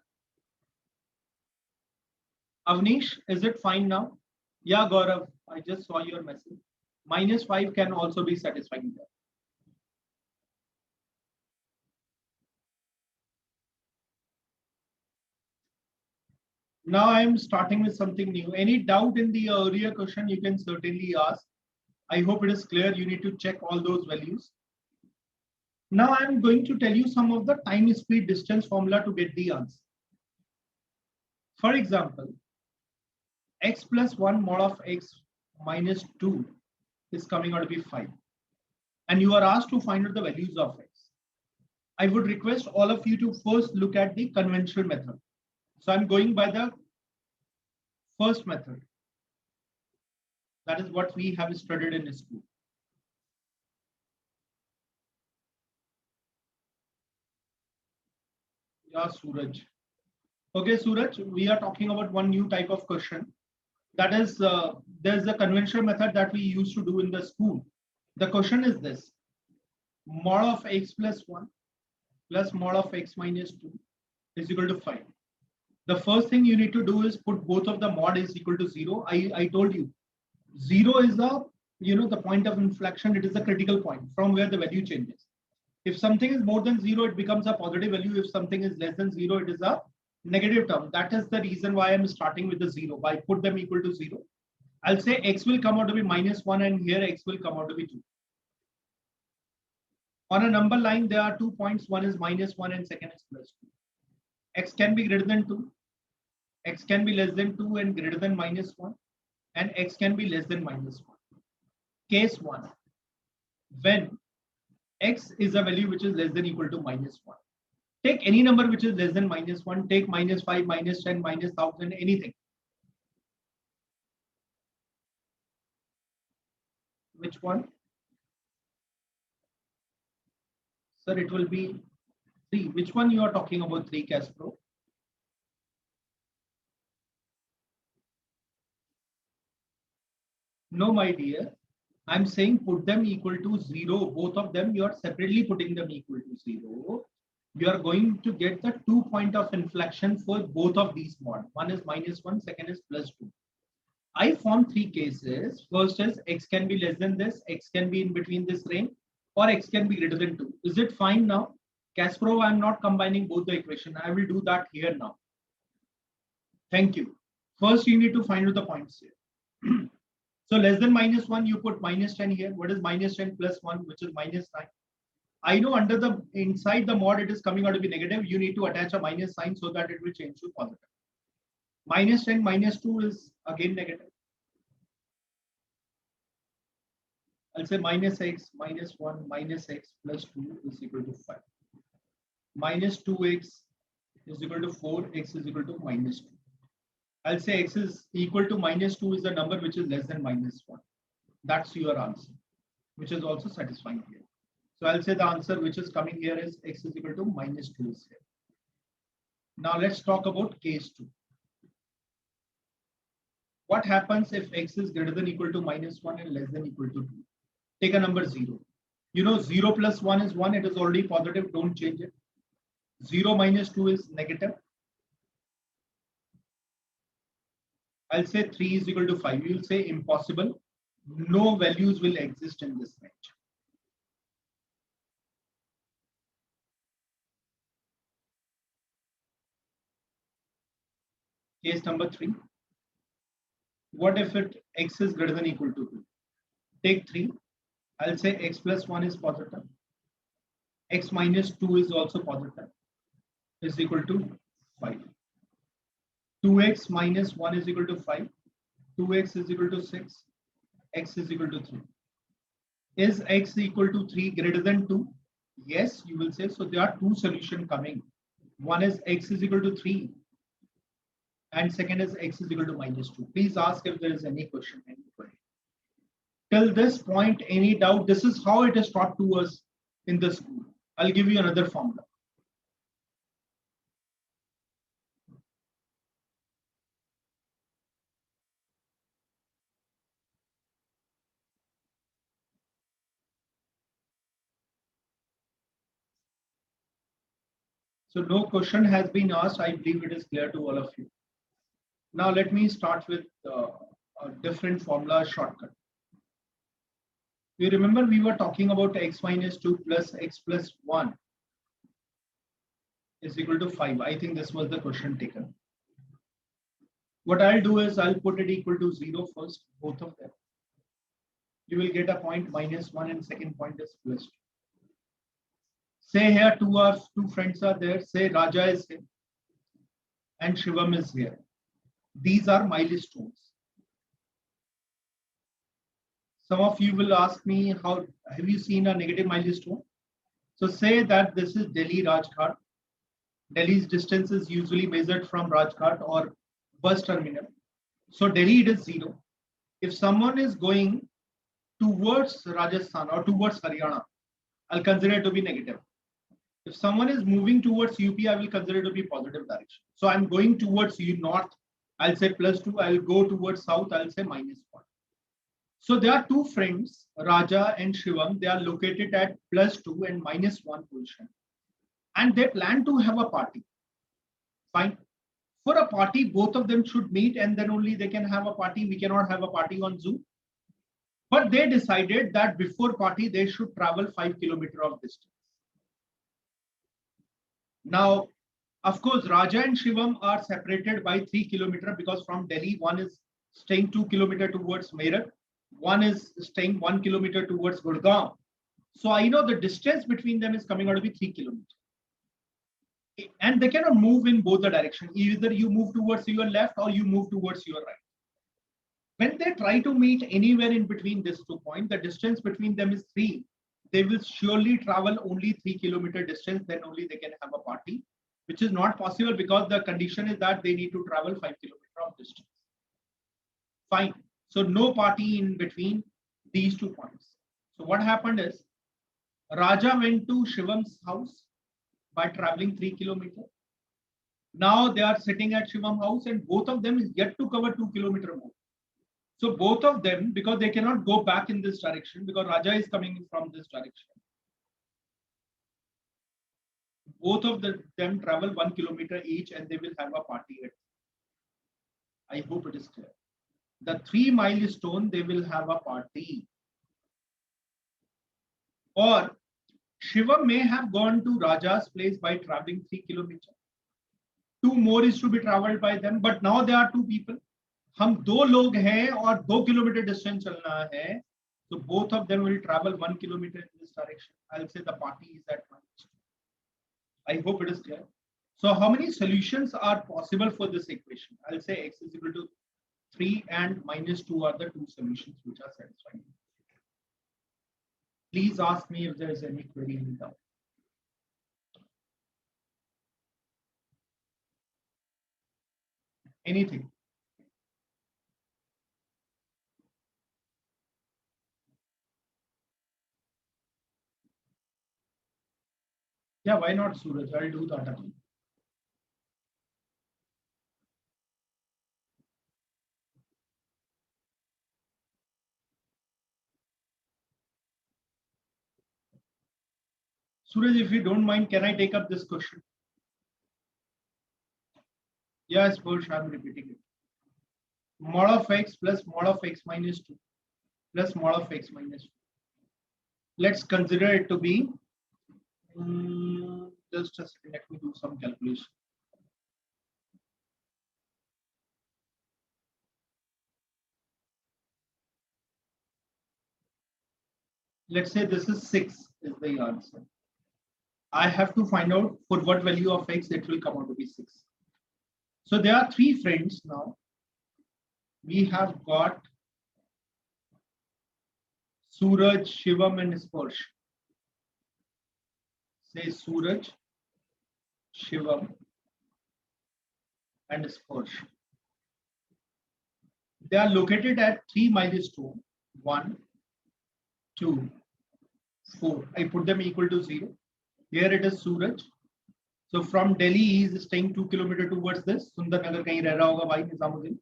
Avnish, is it fine now? Yeah, Gaurav, I just saw your message. Minus 5 can also be satisfying there. Now I am starting with something new. Any doubt in the earlier question, you can certainly ask. I hope it is clear. You need to check all those values. Now I am going to tell you some of the time, speed, distance formula to get the answer. For example, x plus 1 mod of x minus 2 is coming out to be 5. And you are asked to find out the values of x. I would request all of you to first look at the conventional method. So I'm going by the first method. That is what we have studied in school. Yeah, Suraj. Okay, Suraj, we are talking about one new type of question. That is, there's a conventional method that we used to do in the school. The question is this: mod of x plus 1 plus mod of x minus 2 is equal to 5. The first thing you need to do is put both of the mod is equal to 0. I told you 0 is the the point of inflection. It is a critical point from where the value changes. If something is more than 0, it becomes a positive value. If something is less than 0, it is a negative term. That is the reason why I'm starting with the 0. By put them equal to 0, I'll say x will come out to be minus 1 and here x will come out to be 2. On a number line, there are 2 points. One is minus 1 and second is plus 2. X can be greater than 2. X can be less than 2 and greater than minus 1. And x can be less than minus 1. Case 1. When x is a value which is less than equal to minus 1. Take any number which is less than minus 1. Take minus 5, minus 10, minus 1000, anything. Which one? Sir, it will be 3. Which one you are talking about, 3, Castro? No, my dear. I'm saying put them equal to 0. Both of them, you are separately putting them equal to 0. You are going to get the 2 point of inflection for both of these mod. One is minus 1, second is plus 2. I formed 3 cases. First is x can be less than this, x can be in between this range, or x can be greater than 2. Is it fine now? Kasparov, I'm not combining both the equation. I will do that here now. Thank you. First, you need to find out the points here. So less than minus 1, you put minus 10 here. What is minus 10 plus 1, which is minus 9? I know under the inside the mod it is coming out to be negative. You need to attach a minus sign so that it will change to positive. Minus 10 minus 2 is again negative. I'll say minus x minus 1 minus x plus 2 is equal to 5. Minus 2x is equal to 4, x is equal to minus 2. I'll say x is equal to minus 2 is the number which is less than minus 1. That's your answer, which is also satisfying here. So I'll say the answer which is coming here is x is equal to minus 2 is here. Now let's talk about case 2. What happens if x is greater than equal to minus 1 and less than equal to 2? Take a number 0. You know 0 plus 1 is 1. It is already positive. Don't change it. 0 minus 2 is negative. I'll say 3 is equal to 5. You will say impossible. No values will exist in this range. Case number 3. What if x is greater than equal to 2? Take 3. I'll say x plus 1 is positive. X minus 2 is also positive. Is equal to 5. 2x minus 1 is equal to 5. 2x is equal to 6. X is equal to 3. Is x equal to 3 greater than 2? Yes, you will say. So there are two solutions coming. One is x is equal to 3. And second is x is equal to minus 2. Please ask if there is any question. Till this point, any doubt? This is how it is taught to us in the school. I'll give you another formula. So no question has been asked. I believe it is clear to all of you. Now let me start with a different formula shortcut. You remember we were talking about x minus 2 plus x plus 1 is equal to 5. I think this was the question taken. What I'll do is I'll put it equal to 0 first, both of them. You will get a point minus 1 and second point is plus 2. Say here two friends are there. Say Raja is here and Shivam is here. These are milestones. Some of you will ask me, how have you seen a negative milestone? So say that this is Delhi Rajghat. Delhi's distance is usually measured from Rajghat or bus terminal. So Delhi, it is 0. If someone is going towards Rajasthan or towards Haryana, I'll consider it to be negative. If someone is moving towards UP, I will consider it to be positive direction. So I'm going towards north, I'll say +2. I'll go towards south, I'll say -1. So there are two friends, Raja and Shivam. They are located at +2 and -1 position. And they plan to have a party. Fine. For a party, both of them should meet and then only they can have a party. We cannot have a party on Zoom. But they decided that before party, they should travel 5 kilometers of distance. Now, of course, Raja and Shivam are separated by 3 kilometers because from Delhi, one is staying 2 kilometers towards Meerut, one is staying 1 kilometer towards Gurgaon. So I know the distance between them is coming out to be 3 kilometers. And they cannot move in both the directions. Either you move towards your left or you move towards your right. When they try to meet anywhere in between these 2 points, the distance between them is 3. They will surely travel only 3 kilometer distance, then only they can have a party, which is not possible because the condition is that they need to travel 5 kilometers of distance. Fine. So no party in between these 2 points. So what happened is Raja went to Shivam's house by traveling 3 kilometers. Now they are sitting at Shivam house and both of them is yet to cover 2 kilometers more. So both of them, because they cannot go back in this direction because Raja is coming from this direction. Both of them travel 1 kilometer each and they will have a party. I hope it is clear. The 3 milestone, they will have a party. Or Shiva may have gone to Raja's place by traveling 3 kilometers. 2 more is to be traveled by them, but now there are 2 people. हम 2 लोग हैं और 2 kilometre distance चलना है. So both of them will travel 1 kilometer in this direction. I'll say the party is at -2. I hope it is clear. So how many solutions are possible for this equation? I'll say x is equal to 3 and -2 are the 2 solutions which are satisfying. Please ask me if there is any query in doubt. Anything? Yeah, why not, Suraj? I'll do that again. Suraj, if you don't mind, can I take up this question? Yes, Pursh, I'm repeating it. Mod of x plus mod of x minus 2 plus mod of x minus 2. Let's consider it to be, just a second, let me do some calculation. Let's say this is 6 is the answer. I have to find out for what value of x it will come out to be 6. So there are 3 friends now. We have got Suraj, Shivam and Sparsh. Say Suraj, Shivam and Sparsh. They are located at 3 milestones. 1, 2, 4. I put them equal to 0. Here it is Suraj. So from Delhi, he is staying 2 kilometers towards this. Sundar Nagar kahin reh raha hoga bhai Nizamuddin.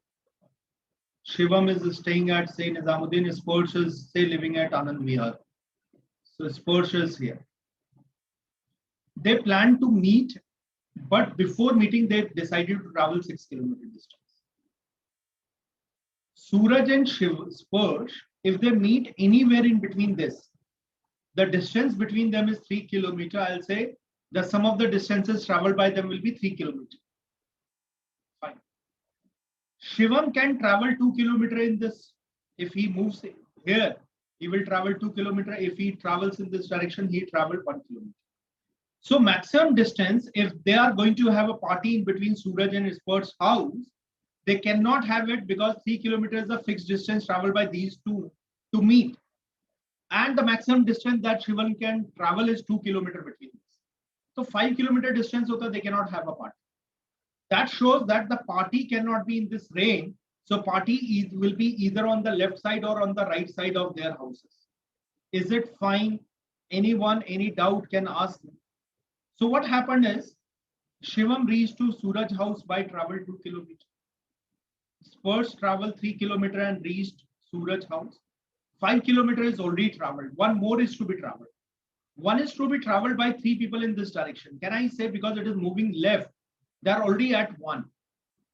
Shivam is staying at say Nizamuddin. Sparsh is say living at Anand Vihar. So Sparsh is here. They plan to meet, but before meeting, they decided to travel 6 kilometer distance. Suraj and Sparsh, if they meet anywhere in between this, the distance between them is 3 kilometers. I'll say the sum of the distances traveled by them will be 3 kilometers. Fine. Shivam can travel 2 kilometers in this. If he moves here, he will travel 2 kilometers. If he travels in this direction, he traveled 1 kilometer. So maximum distance, if they are going to have a party in between Suraj and Sparsh's house, they cannot have it because 3 kilometers is a fixed distance traveled by these 2. to meet, and the maximum distance that Shivam can travel is 2 kilometers between this. So 5 kilometer distance hota, they cannot have a party. That shows that the party cannot be in this range. So party will be either on the left side or on the right side of their houses. Is it fine? Anyone, any doubt can ask me. So what happened is, Shivam reached to Suraj house by travel 2 kilometers. First travel 3 kilometers and reached Suraj house. 5 kilometers is already traveled. One more is to be traveled. One is to be traveled by 3 people in this direction. Can I say because it is moving left, they are already at 1,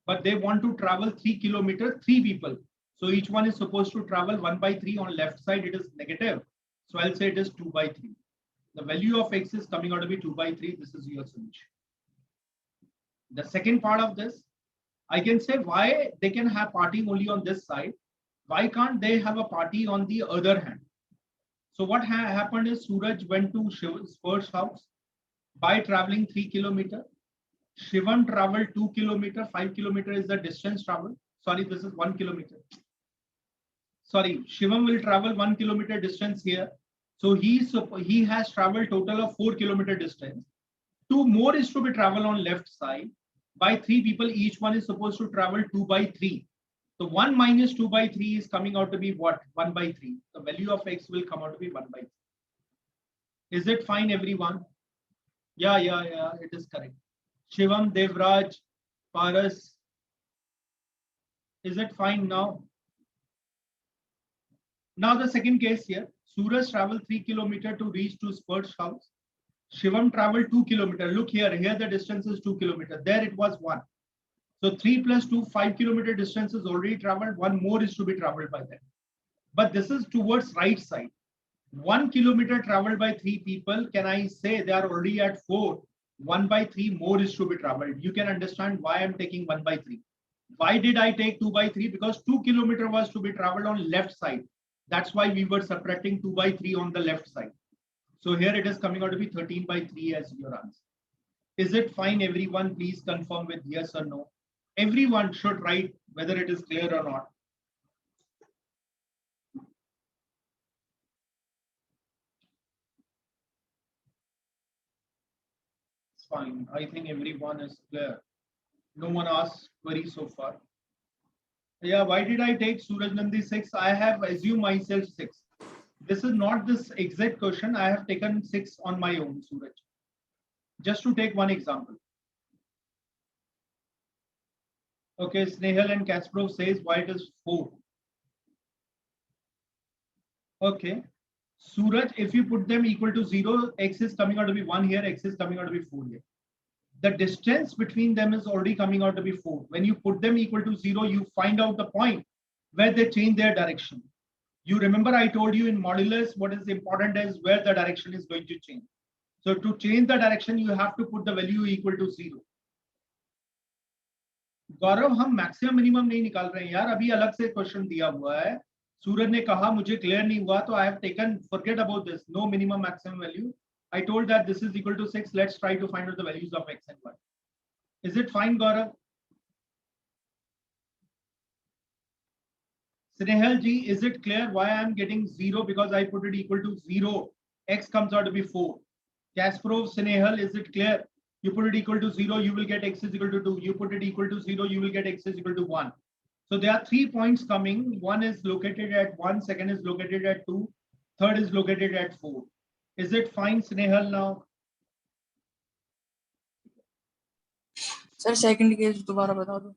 but they want to travel 3 kilometers, 3 people. So each one is supposed to travel 1 by 3 on left side. It is negative. So I'll say it is 2 by 3. The value of x is coming out to be 2 by 3. This is your solution. The second part of this, I can say why they can have party only on this side. Why can't they have a party on the other hand? So what happened is Suraj went to Shivam's first house by traveling 3 kilometers. Shivam traveled 2 kilometers. 5 kilometers is the distance traveled. Sorry, this is 1 kilometer. Sorry, Shivam will travel 1 kilometer distance here. So he has traveled total of 4 kilometer distance. 2 more is to be traveled on left side. By 3 people, each one is supposed to travel 2 by 3. So 1 minus 2 by 3 is coming out to be what? 1 by 3. The value of x will come out to be 1 by 3. Is it fine, everyone? Yeah, it is correct. Shivam, Devraj, Paras. Is it fine now? Now the second case here. Suraj traveled 3 kilometers to reach to Spurt's house. Shivam traveled 2 kilometers. Look here. Here the distance is 2 kilometers. There it was 1. So 3 plus 2, 5 kilometer distance is already traveled. 1 more is to be traveled by them. But this is towards right side. 1 kilometer traveled by 3 people. Can I say they are already at 4? 1 by 3 more is to be traveled. You can understand why I'm taking 1 by 3. Why did I take 2 by 3? Because 2 kilometer was to be traveled on left side. That's why we were subtracting 2 by 3 on the left side. So here it is coming out to be 13 by 3 as your answer. Is it fine, everyone? Please confirm with yes or no. Everyone should write whether it is clear or not. It's fine. I think everyone is clear. No one asked query so far. Yeah, why did I take Suraj Nandi 6? I have assumed myself 6. This is not this exact question. I have taken 6 on my own, Suraj. Just to take one example. Okay, Snehal and Kasparov says why it is 4. Okay. Suraj, if you put them equal to 0, x is coming out to be 1 here, x is coming out to be 4 here. The distance between them is already coming out to be 4. When you put them equal to 0, you find out the point where they change their direction. You remember I told you in modulus, what is important is where the direction is going to change. So to change the direction, you have to put the value equal to 0. गौरव हम maximum minimum नहीं निकाल रहे हैं यार, अभी अलग से question दिया हुआ है. सूरज ने कहा मुझे क्लियर नहीं हुआ, तो I have taken forget about this, no minimum maximum value. I told that this is equal to 6. Let's try to find out the values of x and y. Is it fine, Gaurav? Snehal ji, is it clear why I am getting 0? Because I put it equal to 0. X comes out to be 4. Kasparov, Snehal, is it clear? You put it equal to 0, you will get x is equal to 2. You put it equal to 0, you will get x is equal to 1. So there are 3 points coming. One is located at 1, second is located at 2, third is located at 4. Is it fine, Snehal, now? Sir second case दोबारा बता दो.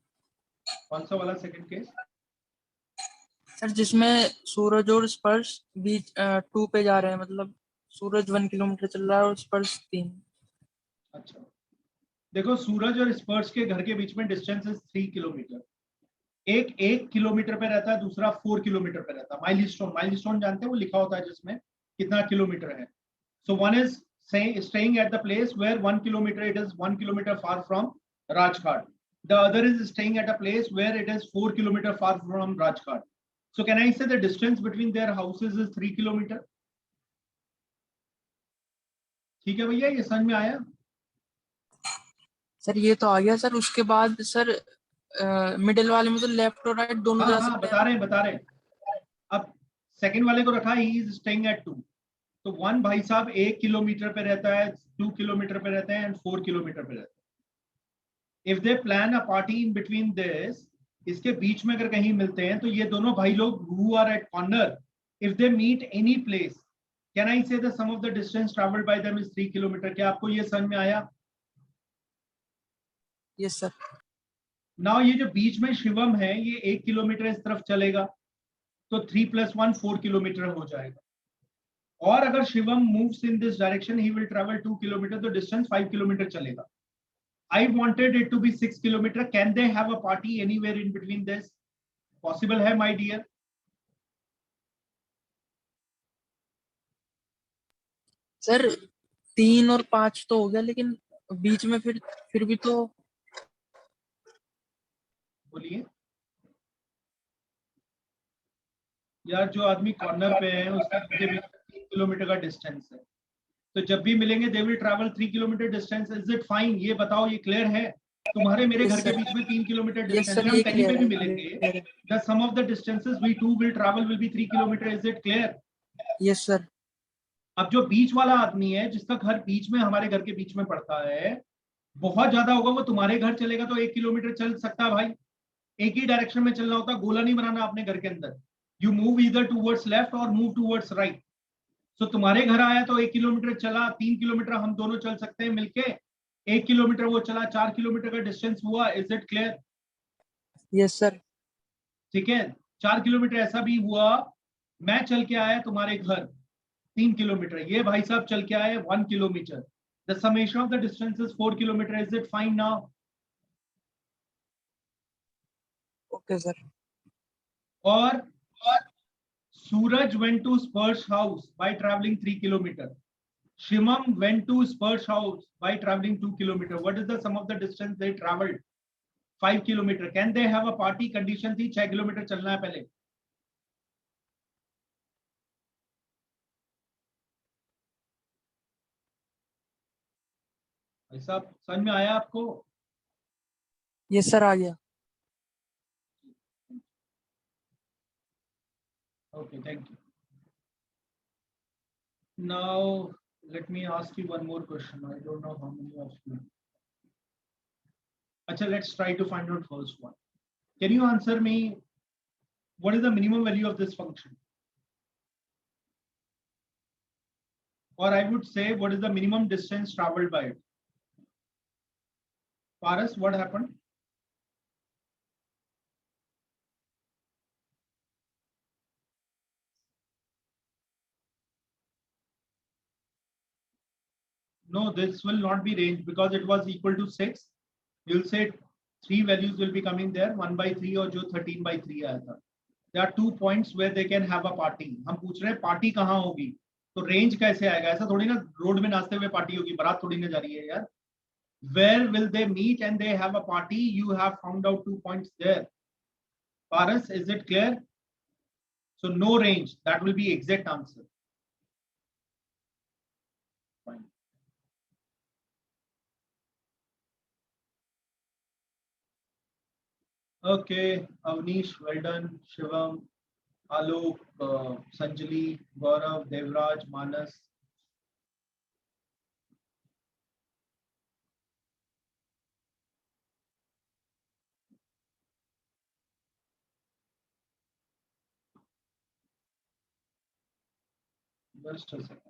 कौन सा वाला second case? Sir जिसमें सूरज और स्पर्श बीच 2 पे जा रहे हैं, मतलब सूरज 1 किलोमीटर चल रहा है और स्पर्श 3. अच्छा, देखो सूरज और स्पर्श के घर के बीच में डिस्टेंस इज 3 किलोमीटर. एक 1 किलोमीटर पे रहता है, दूसरा 4 किलोमीटर पे रहता है. माइलस्टोन जानते हैं, वो लिखा होता है जिसमें कितना किलोमीटर है. So one is staying at the place where 1 kilometer, it is 1 kilometer far from Rajghat. The other is staying at a place where it is 4 kilometer far from Rajghat. So can I say the distance between their houses is 3 kilometer? ठीक है भैया, ये समझ में आया? Sir ये तो आ गया सर. उसके बाद सर मिडिल वाले में तो लेफ्ट और राइट दोनों जा सकते हैं. बता रहे हैं. अब सेकंड वाले को रखा ही इज स्टेइंग एट 2, तो वन भाई साहब 1 किलोमीटर पे रहता है, 2 किलोमीटर पे रहते हैं एंड 4 किलोमीटर पे रहते हैं. If they plan a party in between this, इसके बीच में अगर कहीं मिलते हैं तो ये दोनों भाई लोग who are at corner, if they meet any place, can I say the sum of the distance travelled by them is 3 kilometre. क्या आपको ये समझ में आया? Yes sir. नाउ ये जो बीच में शिवम है ये 1 किलोमीटर इस तरफ चलेगा, तो 3 + 1 4 किलोमीटर हो जाएगा. और अगर Shivam moves in this direction he will travel 2 kilometre, तो डिस्टेंस 5 किलोमीटर चलेगा. I wanted it to be 6 kilometer. Can they have a party anywhere in between this? Possible है my dear? सर 3 और 5 तो हो गया, लेकिन बीच में फिर भी तो. बोलिए यार, जो आदमी कॉर्नर पे है उसके बीच 3 किलोमीटर का डिस्टेंस है, तो जब भी मिलेंगे they will travel 3 kilometre distance. Is it fine? ये बताओ, ये क्लियर है? तुम्हारे मेरे घर के बीच में 3 किलोमीटर यस डिस्टेंस सर, है, हम ये कहीं पे क्लियर भी है, मिलेंगे. क्लियर है. The sum of the distances we two will travel will be 3 kilometer. Is it clear? Yes sir. अब जो बीच वाला आदमी है जिसका घर बीच में हमारे घर के बीच में पड़ता है, बहुत ज्यादा होगा, वो तुम्हारे घर चलेगा तो 1 किलोमीटर चल सकता है भाई. एक ही डायरेक्शन में चलना होता, गोला नहीं बनाना अपने घर के अंदर. यू मूव इधर टूवर्ड्स लेफ्ट और मूव टूवर्ड्स राइट. सो तुम्हारे घर आया तो 1 किलोमीटर चला, 3 किलोमीटर हम दोनों चल सकते हैं मिलके, 1 किलोमीटर वो चला, 4 किलोमीटर का डिस्टेंस हुआ. Is it clear? Yes sir. ठीक है. 4 किलोमीटर ऐसा भी हुआ, मैं चल के आया तुम्हारे घर 3 किलोमीटर, ये भाई साहब चल के आए 1 kilometre. The summation of the distance is 4 kilometre. Is it fine now? Okay sir. और Suraj went to Spur's house by traveling 3 kilometers. Shimam went to Spur's house by traveling 2 kilometers. What is the sum of the distance they traveled? 5 kilometers. Can they have a party? Condition थी 6 kilometre चलना है पहले. ऐसा समझ में आया आपको? Yes sir, आ गया. Okay, thank you. Now let me ask you one more question. I don't know how many of you. Acha, let's try to find out first one. Can you answer me? What is the minimum value of this function? Or I would say, what is the minimum distance traveled by it? Paras, what happened? No, this will not be range because it was equal to 6. You'll say 3 values will be coming there, 1/3 और जो 13/3 आया था. There are 2 points where they can have a party. हम पूछ रहे हैं party कहाँ होगी, तो रेंज कैसे आएगा? ऐसा थोड़ी ना रोड में नाचते हुए पार्टी होगी, बारात थोड़ी ना जा रही है यार. Where will they meet and they have a party? You have found out 2 points there. Paras, is it clear? So no range, that will be exact answer. Fine. Okay, Avnish, well done. Shivam, Alok, Sanjali, Gaurav, Devraj, Manas. Just a second.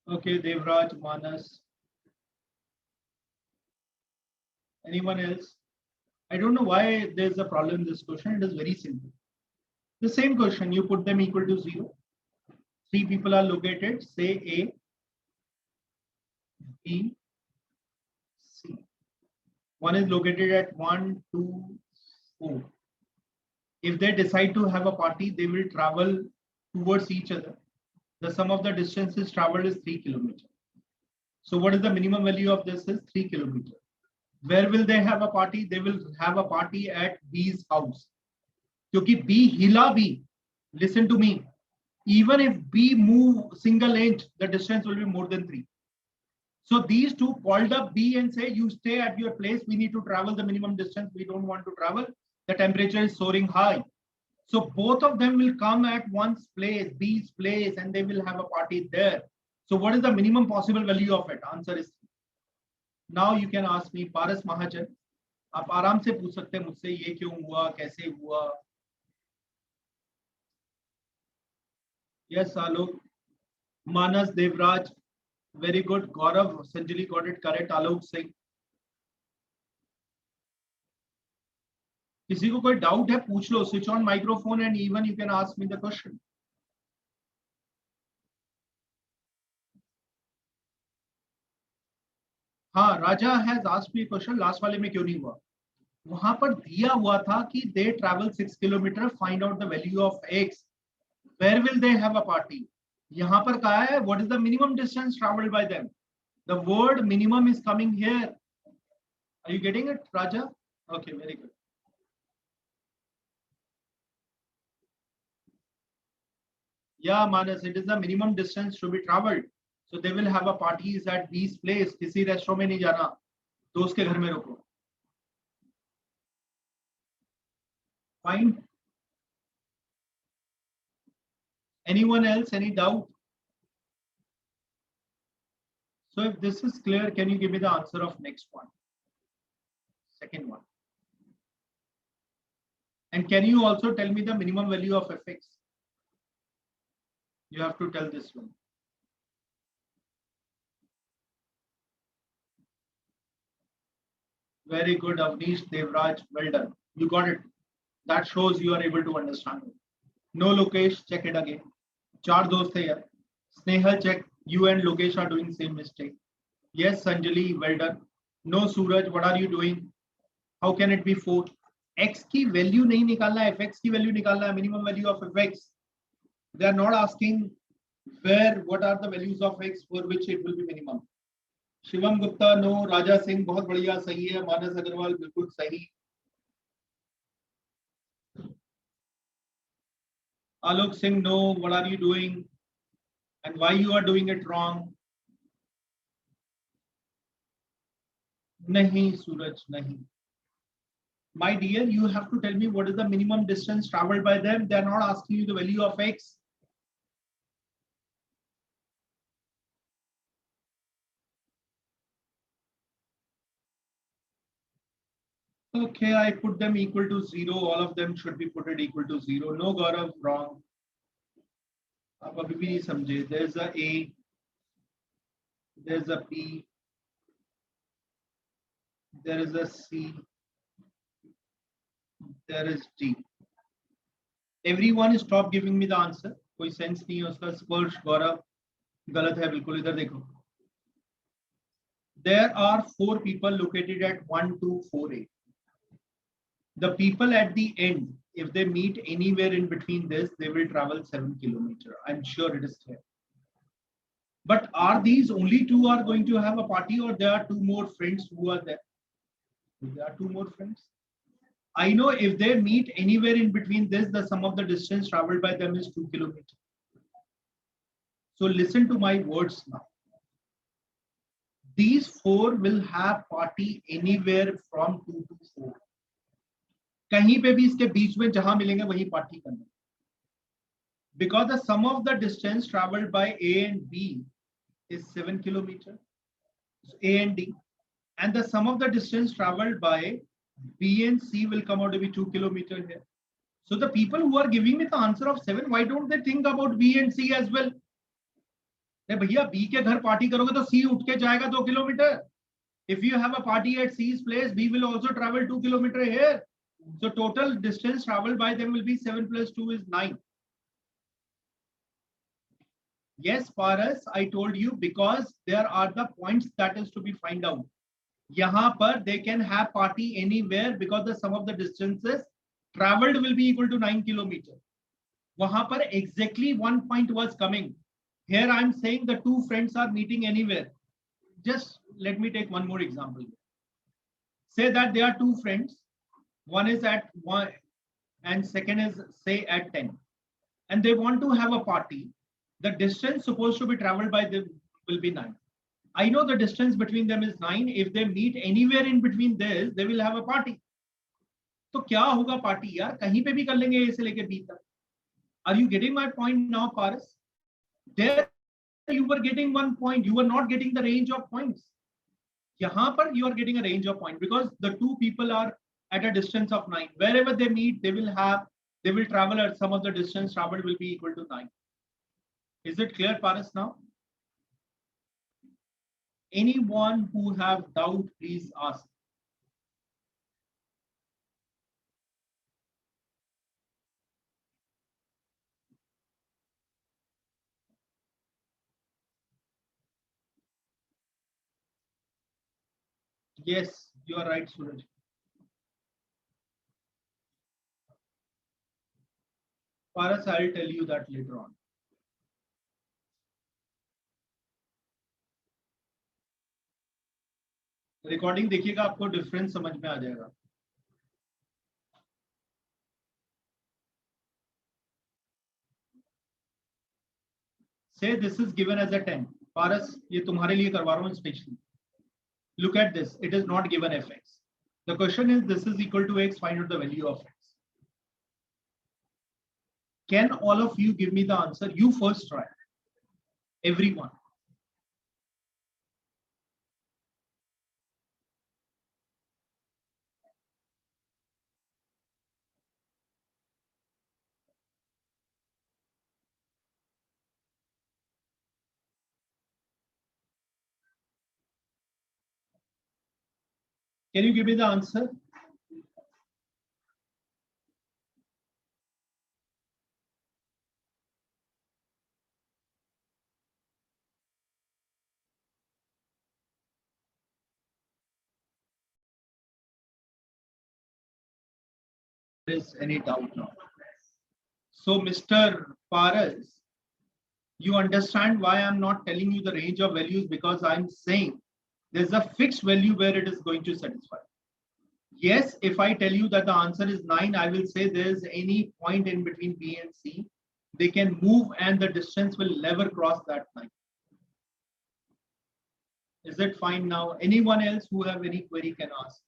Okay, Devraj, Manas. Anyone else? I don't know why there's a problem in this question. It is very simple. The same question, you put them equal to 0. 3 people are located, say A, B, C. One is located at 1, 2, 4. If they decide to have a party, they will travel towards each other. The sum of the distances traveled is 3 kilometers. So what is the minimum value of this is 3 kilometers. Where will they have a party? They will have a party at B's house. क्योंकि B हिला B. Listen to me. Even if B move single inch, the distance will be more than 3. So these two called up B and say, you stay at your place. We need to travel the minimum distance. We don't want to travel. The temperature is soaring high. So both of them will come at one's place, B's place, and they will have a party there. So what is the minimum possible value of it? Answer is 3. Now you can ask me, Paras Mahajan, आप आराम से पूछ सकते हैं मुझसे ये क्यों हुआ, कैसे हुआ. Yes, Alok. Manas Devraj, very good. Gaurav, Sanjali got it correct. Alok Singh. किसी को कोई डाउट है पूछ लो. Switch on microphone and even you can ask me the question. हाँ, राजा has asked me a question. Last वाले में क्यों नहीं हुआ? वहां पर दिया हुआ था कि they travel 6 kilometer, find out the value of x. Where will they have a party? यहाँ पर कहा है what is the minimum distance traveled by them? The word minimum is coming here. Are you getting it, Raja? Okay, very good. Yeah, Manas, it is the minimum distance to be traveled. So they will have a parties at B's place. किसी restaurant में नहीं जाना, दोस्त के घर में रुको. Fine. Anyone else? Any doubt? So if this is clear, can you give me the answer of next one? Second one. And can you also tell me the minimum value of fx? You have to tell this one. Very good, Avnish Devraj. Well done. You got it. That shows you are able to understand it. No, Lokesh, check it again. चार दोस्त है यार. Snehal, check. You and Lokesh are doing same mistake. Yes, Sanjali, well done. No, Suraj, what are you doing? How can it be 4? X की value नहीं निकालना है, fx की value निकालना है, minimum value of fx. They are not asking where, what are the values of x for which it will be minimum. Shivam Gupta, no. Raja Singh, बहुत बढ़िया, सही है. मानस अग्रवाल, बिल्कुल सही. Alok Singh, no. What are you doing? And why you are doing it wrong? Nahi, Suraj, nahi. My dear, you have to tell me what is the minimum distance traveled by them. They are not asking you the value of x. Okay, I put them equal to 0. All of them should be put it equal to 0. No, Gaurav, wrong. आप अभी भी नहीं समझे. There's a A, there's a B, there is a C, there is D. Everyone stop giving me the answer. कोई sense नहीं है उसका. स्पर्श, गौरव, गलत है बिल्कुल. इधर देखो. There are 4 people located at 1, 2, 4A. The people at the end, if they meet anywhere in between this, they will travel 7 kilometers. I'm sure it is clear. But are these only 2 are going to have a party, or there are 2 more friends who are there? There are 2 more friends. I know if they meet anywhere in between this, the sum of the distance traveled by them is 2 kilometers. So listen to my words now. These 4 will have party anywhere from 2 to 4. कहीं पे भी इसके बीच में जहां मिलेंगे वही party करना. Because the sum of the distance traveled by A and B is 7 kilometers, so A and D, and the sum of the distance traveled by B and C will come out to be 2 kilometers here. So the people who are giving me the answer of 7, why don't they think about B and C as well? भैया B के घर party करोगे तो C उठ के जाएगा 2 kilometre. If you have a party at C's place, B will also travel 2 kilometers here. So total distance traveled by them will be 7 plus 2 is 9. Yes, Paras, I told you, because there are the points that is to be find out. यहाँ पर they can have party anywhere because the sum of the distances traveled will be equal to 9 kilometers. वहां पर exactly 1 point was coming. Here I am saying the two friends are meeting anywhere. Just let me take one more example. Say that there are two friends. One is at 1 and second is say at 10. And they want to have a party. The distance supposed to be traveled by them will be 9. I know the distance between them is 9. If they meet anywhere in between this, they will have a party. तो क्या होगा party यार, कहीं पे भी कर लेंगे A से लेके B तक. Are you getting my point now, Paras? There you were getting 1 point. You were not getting the range of points. यहाँ पर you are getting a range of point because the two people are at a distance of 9. Wherever they meet, they will travel at some of the distance traveled will be equal to 9. Is it clear, Paras, now? Anyone who have doubt, please ask. Yes, you are right, Suraj. Paras, I'll tell you that later on. Recording देखिएगा, आपको difference समझ में आ जाएगा. Say this is given as a 10. Paras, ये तुम्हारे लिए करवा रहा हूँ specially. Look at this. It is not given fx. The question is this is equal to x. Find out the value of x. Can all of you give me the answer? You first try. Everyone. Can you give me the answer? There is any doubt now? So, Mr. Paras, you understand why I'm not telling you the range of values, because I'm saying there's a fixed value where it is going to satisfy. Yes, if I tell you that the answer is 9, I will say there's any point in between B and C. They can move and the distance will never cross that line. Is it fine now? Anyone else who have any query can ask.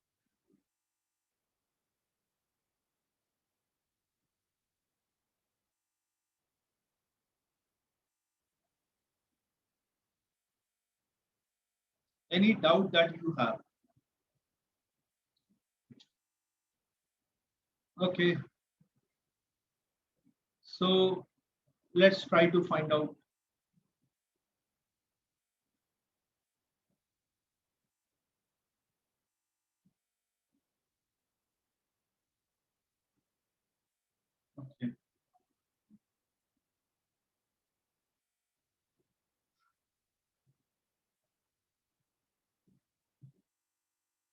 Any doubt that you have? Okay. So let's try to find out. Okay.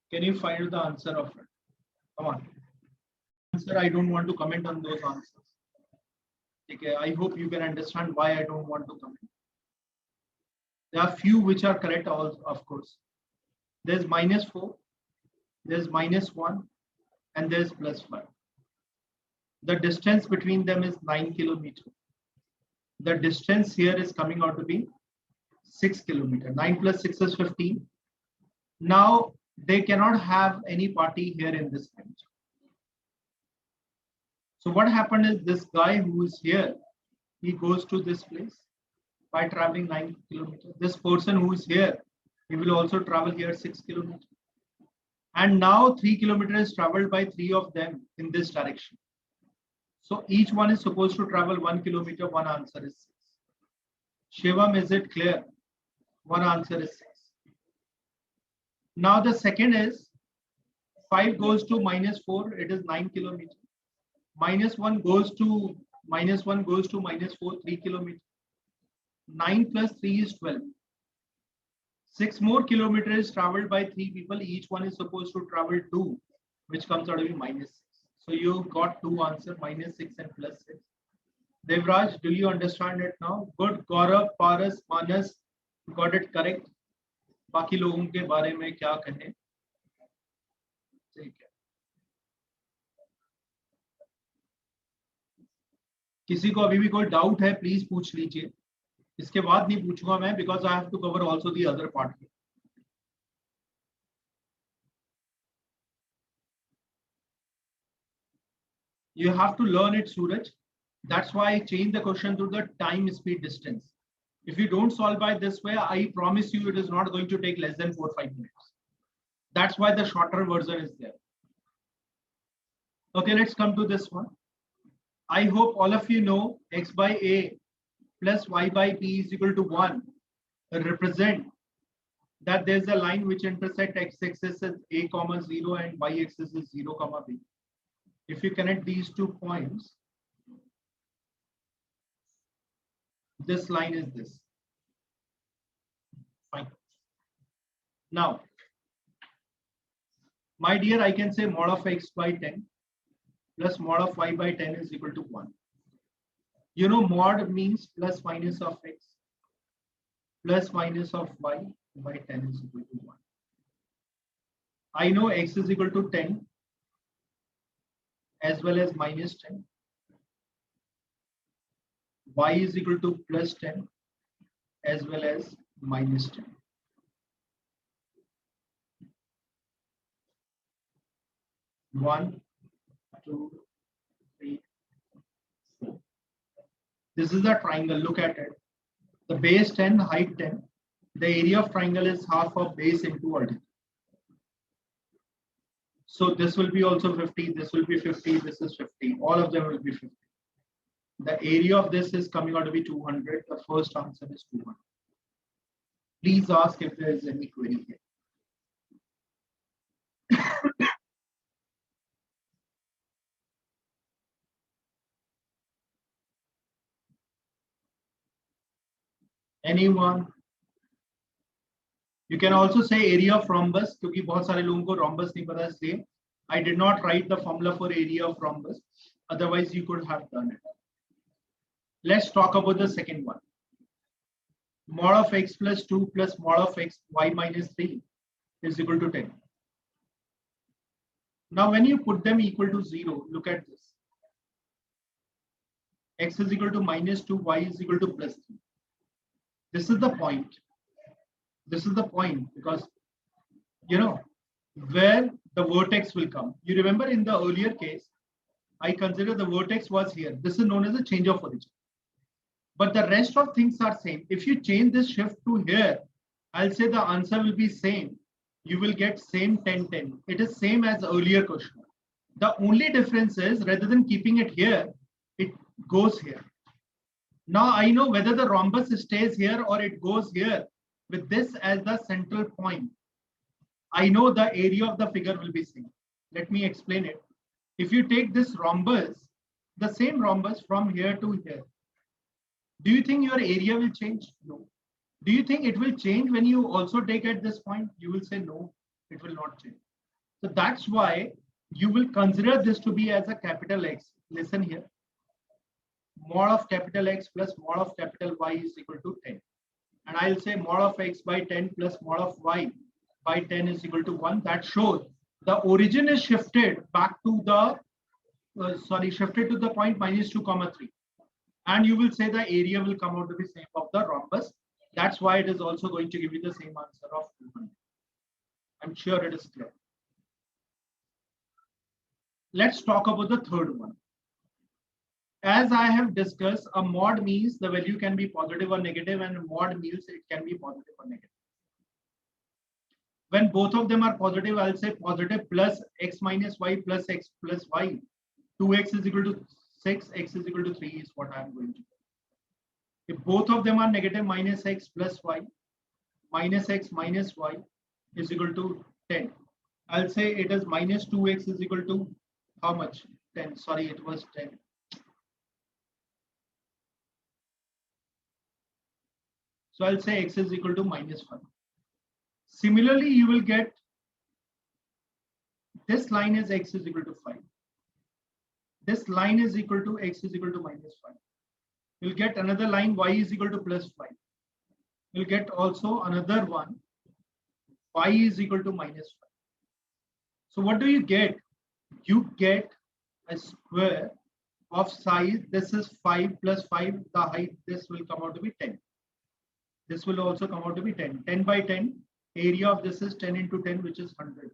Can you find the answer of it? Come on. Answer, I don't want to comment on those answers. Okay, I hope you can understand why I don't want to comment. There are few which are correct, also, of course. There's -4, there's -1, and there's +5. The distance between them is 9 kilometers. The distance here is coming out to be 6 kilometers. 9 plus 6 is 15. Now they cannot have any party here in this range. So what happened is this guy who is here, he goes to this place by traveling 9 kilometers. This person who is here, he will also travel here 6 kilometers. And now 3 kilometers traveled by 3 of them in this direction. So each one is supposed to travel 1 kilometer. One answer is 6. Shivam, is it clear? One answer is 6. Now the second is 5 goes to -4. It is 9 kilometers. -1 goes to -4, 3 kilometers. 9 plus 3 is 12. 6 more kilometers traveled by 3 people. Each one is supposed to travel 2, which comes out to be -6. So you got two answers, -6 and +6. Devraj, do you understand it now? Good. Gaurav, Paras, Manas got it correct. बाकी लोगों के बारे में क्या कहें? ठीक है. किसी को अभी भी कोई डाउट है प्लीज पूछ लीजिए. इसके बाद नहीं पूछूंगा मैं because I have to cover also the other part. You have to learn it, Suraj. That's why I changed the question to the time, speed, distance. If you don't solve by this way, I promise you it is not going to take less than 4 or 5 minutes. That's why the shorter version is there. Okay, let's come to this one. I hope all of you know x by a plus y by b is equal to 1 represent that there's a line which intersect x-axis is a comma 0 and y-axis is 0 comma b. If you connect these 2 points, this line is this. Fine. Now, my dear, I can say mod of x by 10 plus mod of y by 10 is equal to 1. You know, mod means plus minus of x plus minus of y by 10 is equal to 1. I know x is equal to 10 as well as minus 10. Y is equal to plus 10 as well as minus 10. One, two, three, four. This is a triangle. Look at it. The base 10, height 10. The area of triangle is half of base into altitude. So this will be also 50. This will be 50. This is 50. All of them will be 50. The area of this is coming out to be 200. The first answer is 200. Please ask if there is any query here. Anyone? You can also say area of rhombus क्योंकि बहुत सारे लोगों को rhombus नहीं पता इसलिए I did not write the formula for area of rhombus. Otherwise, you could have done it. Let's talk about the second one. Mod of x plus 2 plus mod of x y minus 3 is equal to 10. Now, when you put them equal to 0, look at this. X is equal to minus 2, y is equal to plus 3. This is the point. This is the point because, you know, where the vertex will come. You remember in the earlier case, I consider the vertex was here. This is known as a change of origin. But the rest of things are same. If you change this shift to here, I'll say the answer will be same. You will get same 10, 10. It is same as earlier question. The only difference is rather than keeping it here, it goes here. Now I know whether the rhombus stays here or it goes here with this as the central point. I know the area of the figure will be same. Let me explain it. If you take this rhombus, the same rhombus from here to here, do you think your area will change? No. Do you think it will change when you also take at this point? You will say no, it will not change. So that's why you will consider this to be as a capital X. Listen here. Mod of capital X plus mod of capital Y is equal to 10. And I'll say mod of X by 10 plus mod of Y by 10 is equal to 1. That shows the origin is shifted back to the, shifted to the point minus 2 comma 3. And you will say the area will come out to be same of the rhombus. That's why it is also going to give you the same answer of 200. I'm sure it is clear. Let's talk about the third one. As I have discussed, a mod means the value can be positive or negative, and mod means it can be positive or negative. When both of them are positive, I'll say positive plus x minus y plus x plus y. 2x is equal to 6, x is equal to 3 is what I'm going to do. If both of them are negative, minus x plus y, minus x minus y is equal to 10. I'll say it is minus 2x is equal to how much? 10. Sorry, it was 10. So I'll say x is equal to minus 1. Similarly, you will get this line is x is equal to 5. This line is equal to x is equal to minus 5. You'll get another line y is equal to plus 5. You'll get also another one y is equal to minus 5. So what do you get? You get a square of size. This is 5 plus 5. The height, this will come out to be 10. This will also come out to be 10. 10 by 10. Area of this is 10 into 10, which is 100.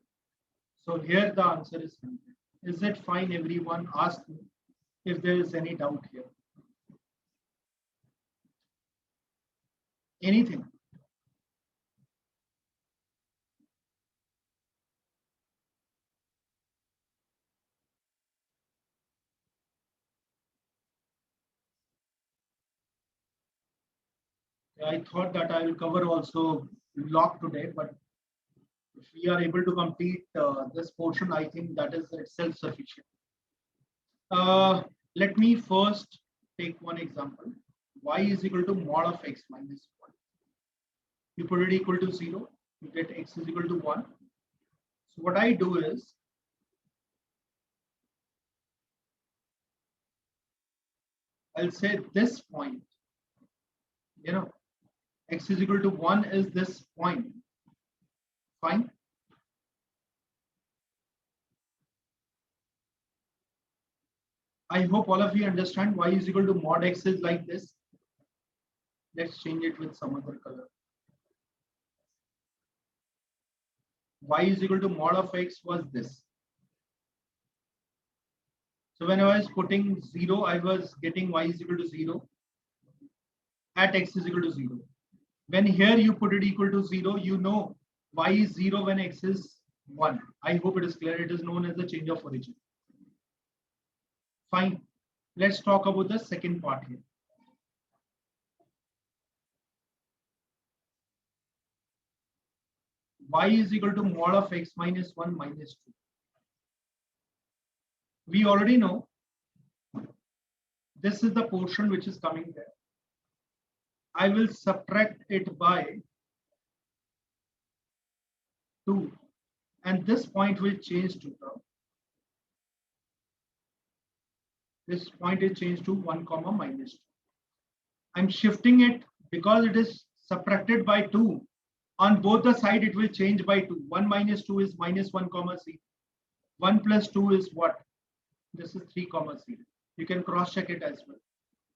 So here the answer is 100. Is it fine, everyone? Ask me if there is any doubt here. Anything? I thought that I will cover also log today, but if we are able to complete this portion, I think that is itself sufficient. Let me first take one example. Y is equal to mod of x minus 1. You put it equal to 0, you get x is equal to 1. So what I do is, I'll say this point, x is equal to 1 is this point. Fine. I hope all of you understand y is equal to mod x is like this. Let's change it with some other color. Y is equal to mod of x was this. So when I was putting 0, I was getting y is equal to 0 at x is equal to 0. When here you put it equal to 0, you know y is 0 when x is 1. I hope it is clear. It is known as the change of origin. Fine. Let's talk about the second part here. Y is equal to mod of x minus 1 minus 2. We already know this is the portion which is coming there. I will subtract it by 2, and this point will change to this point is changed to 1 comma minus 2. I'm shifting it because it is subtracted by 2. On both the side, it will change by 2. 1 minus 2 is minus 1 comma 0. 1 plus 2 is what? This is 3 comma 0. You can cross check it as well.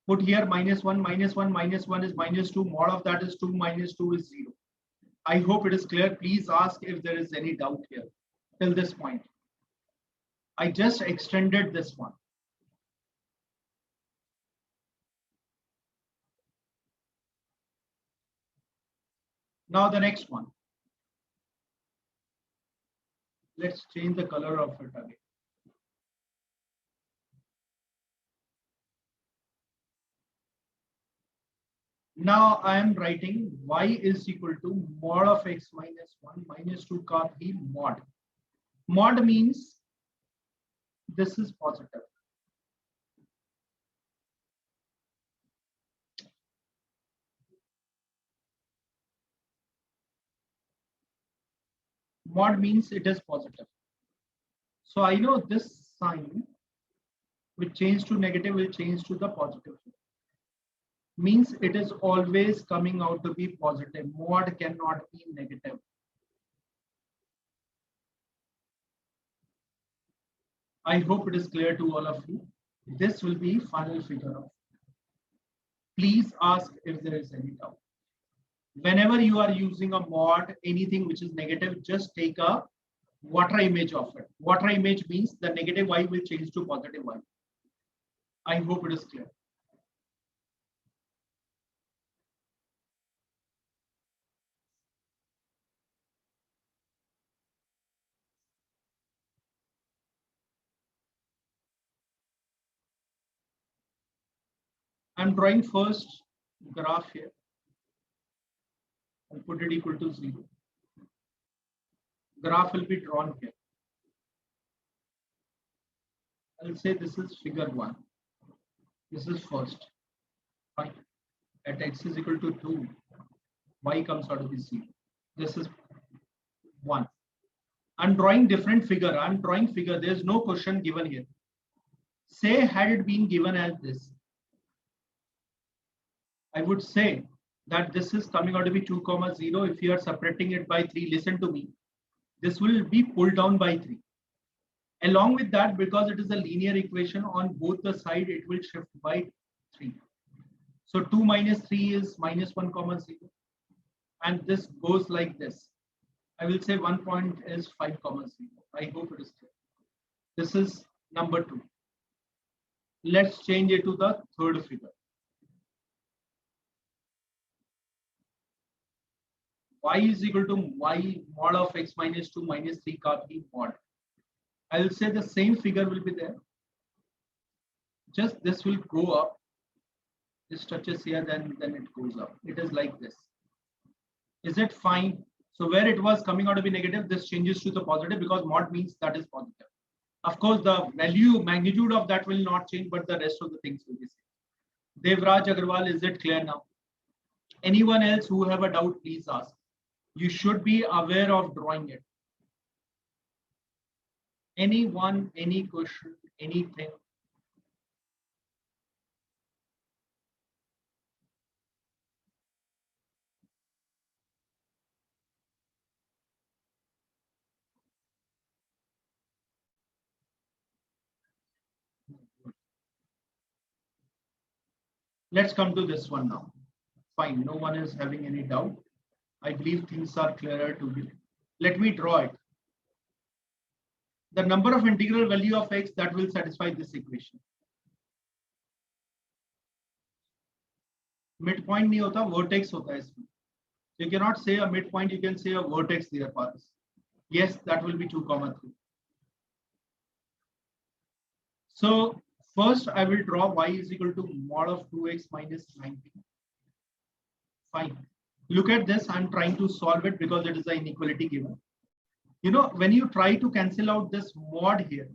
Put here minus 1, minus 1, minus 1 is minus 2. Mod of that is 2, minus 2 is 0. I hope it is clear. Please ask if there is any doubt here till this point. I just extended this one. Now the next one. Let's change the color of it again. Now I am writing y is equal to mod of x minus 1 minus 2 का भी mod. Mod means this is positive. Mod means it is positive. So I know this sign will change to negative, will change to the positive. Means it is always coming out to be positive. Mod cannot be negative. I hope it is clear to all of you. This will be final figure of. Please ask if there is any doubt. Whenever you are using a mod, anything which is negative, just take a water image of it. Water image means the negative y will change to positive y. I hope it is clear. I'm drawing first graph here. I'll put it equal to 0. Graph will be drawn here. I'll say this is figure 1. This is first. Fine. At x is equal to 2, y comes out to be 0. This is 1. I'm drawing different figure. I'm drawing figure. There's no question given here. Say had it been given as this. I would say that this is coming out to be 2 comma 0. If you are separating it by 3, listen to me, this will be pulled down by 3. Along with that, because it is a linear equation, on both the side it will shift by 3. So 2 minus 3 is minus 1 comma 0, and this goes like this. I will say 1 point is 5 comma 0. I hope it is clear. This is number 2. Let's change it to the third figure. Y is equal to y mod of x minus 2 minus 3 का भी mod. I will say the same figure will be there. Just this will go up. This touches here, then it goes up. It is like this. Is it fine? So where it was coming out to be negative, this changes to the positive because mod means that is positive. Of course, the value magnitude of that will not change, but the rest of the things will be same. Devraj Agarwal, is it clear now? Anyone else who have a doubt, please ask. You should be aware of drawing it. Anyone, any question, anything? Let's come to this one now. Fine, no one is having any doubt. I believe things are clearer to you. Let me draw it. The number of integral value of x that will satisfy this equation. Midpoint नहीं होता, vertex होता है इसमें. You cannot say a midpoint, you can say a vertex there, Paras. Yes, that will be 2 comma 3. So first I will draw y is equal to mod of 2x minus 19. Fine. Look at this. I'm trying to solve it because it is an inequality given. You know, when you try to cancel out this mod here,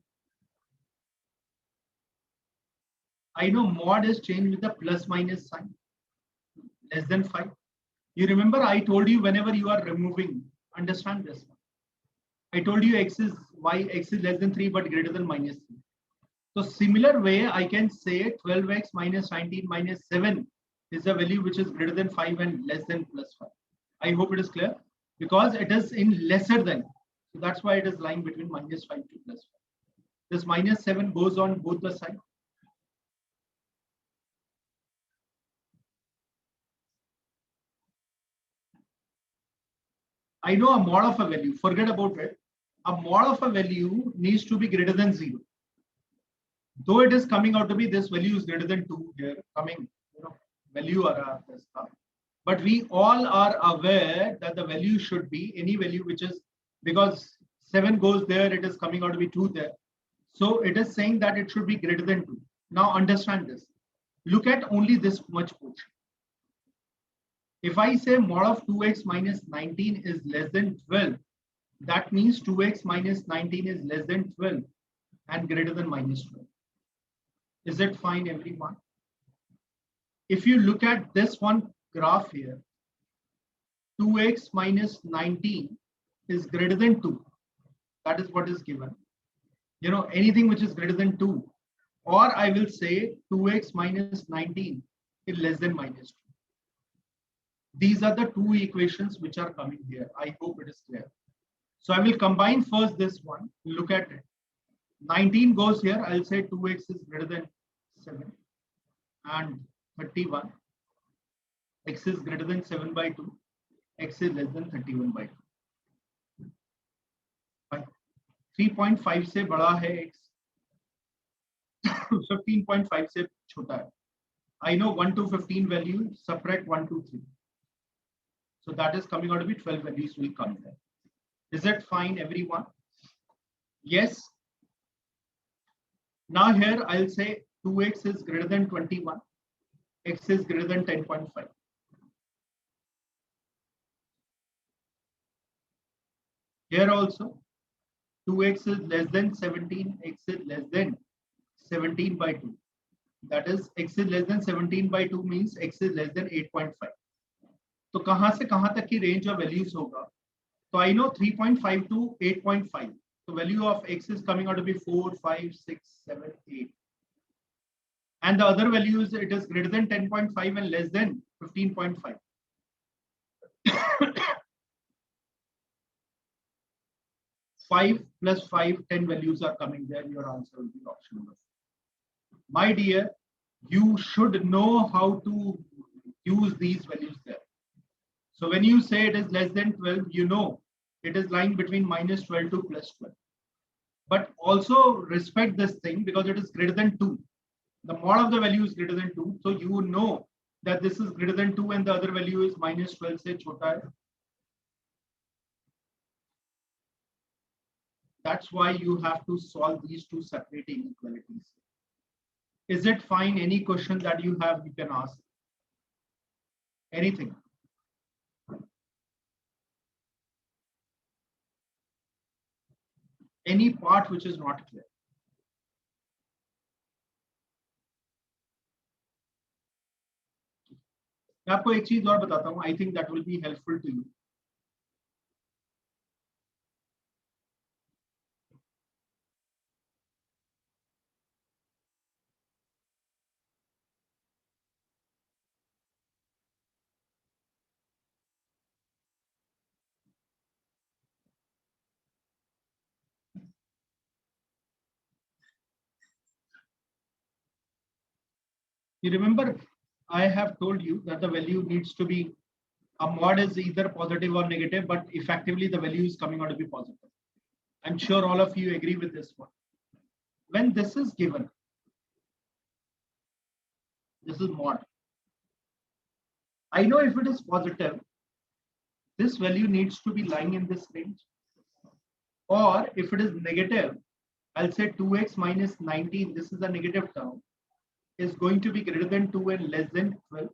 I know mod is changed with the plus minus sign, less than 5. You remember I told you whenever you are removing, understand this. I told you x is less than 3 but greater than minus 3. So similar way, I can say 12x minus 19 minus 7 is a value which is greater than 5 and less than plus 5. I hope it is clear because it is in lesser than. So that's why it is lying between minus 5 to plus 5. This minus 7 goes on both the sides. I know a mod of a value, forget about it. A mod of a value needs to be greater than 0. Though it is coming out to be this value is greater than 2 here, coming, value but we all are aware that the value should be any value which is, because 7 goes there, it is coming out to be 2 there. So it is saying that it should be greater than 2. Now understand this. Look at only this much portion. If I say mod of 2x minus 19 is less than 12, that means 2x minus 19 is less than 12 and greater than minus 12. Is it fine, everyone? If you look at this one graph here, 2x minus 19 is greater than 2. That is what is given. Anything which is greater than 2, or I will say 2x minus 19 is less than minus 2. These are the two equations which are coming here. I hope it is clear. So I will combine first this one. Look at it. 19 goes here. I'll say 2x is greater than 7 and 31. X is greater than 7 by 2. X is less than 31 by 2. 3.5 से बड़ा है x. 15.5 से छोटा है. I know 1 to 15 value, subtract 1 to 3. So that is coming out to be 12 values will come there. Is that fine, everyone? Yes. Now here I'll say 2x is greater than 21. X is greater than 10.5. Here also 2x is less than 17. X is less than 17 by 2. That is x is less than 17 by 2 means x is less than 8.5. तो कहां से कहां तक की range of values होगा? तो I know 3.5 to 8.5. तो value of x is coming out to be 4, 5, 6, 7, 8. and the other value is it is greater than 10.5 and less than 15.5. 5 plus 5, 10 values are coming there. Your answer will be option number 4. My dear, you should know how to use these values there. So when you say it is less than 12, you know it is lying between minus 12 to plus 12. But also respect this thing because it is greater than 2. The mod of the value is greater than 2. So you know that this is greater than 2 and the other value is minus 12 se chota hai. That's why you have to solve these two separate inequalities. Is it fine? Any question that you have, you can ask. Anything. Any part which is not clear. मैं आपको एक चीज और बताता हूँ. I think that will be helpful to you. You remember, I have told you that the value needs to be, a mod is either positive or negative, but effectively the value is coming out to be positive. I'm sure all of you agree with this one. When this is given, this is mod. I know if it is positive, this value needs to be lying in this range. Or if it is negative, I'll say 2x minus 19, this is a negative term, is going to be greater than 2 and less than 12.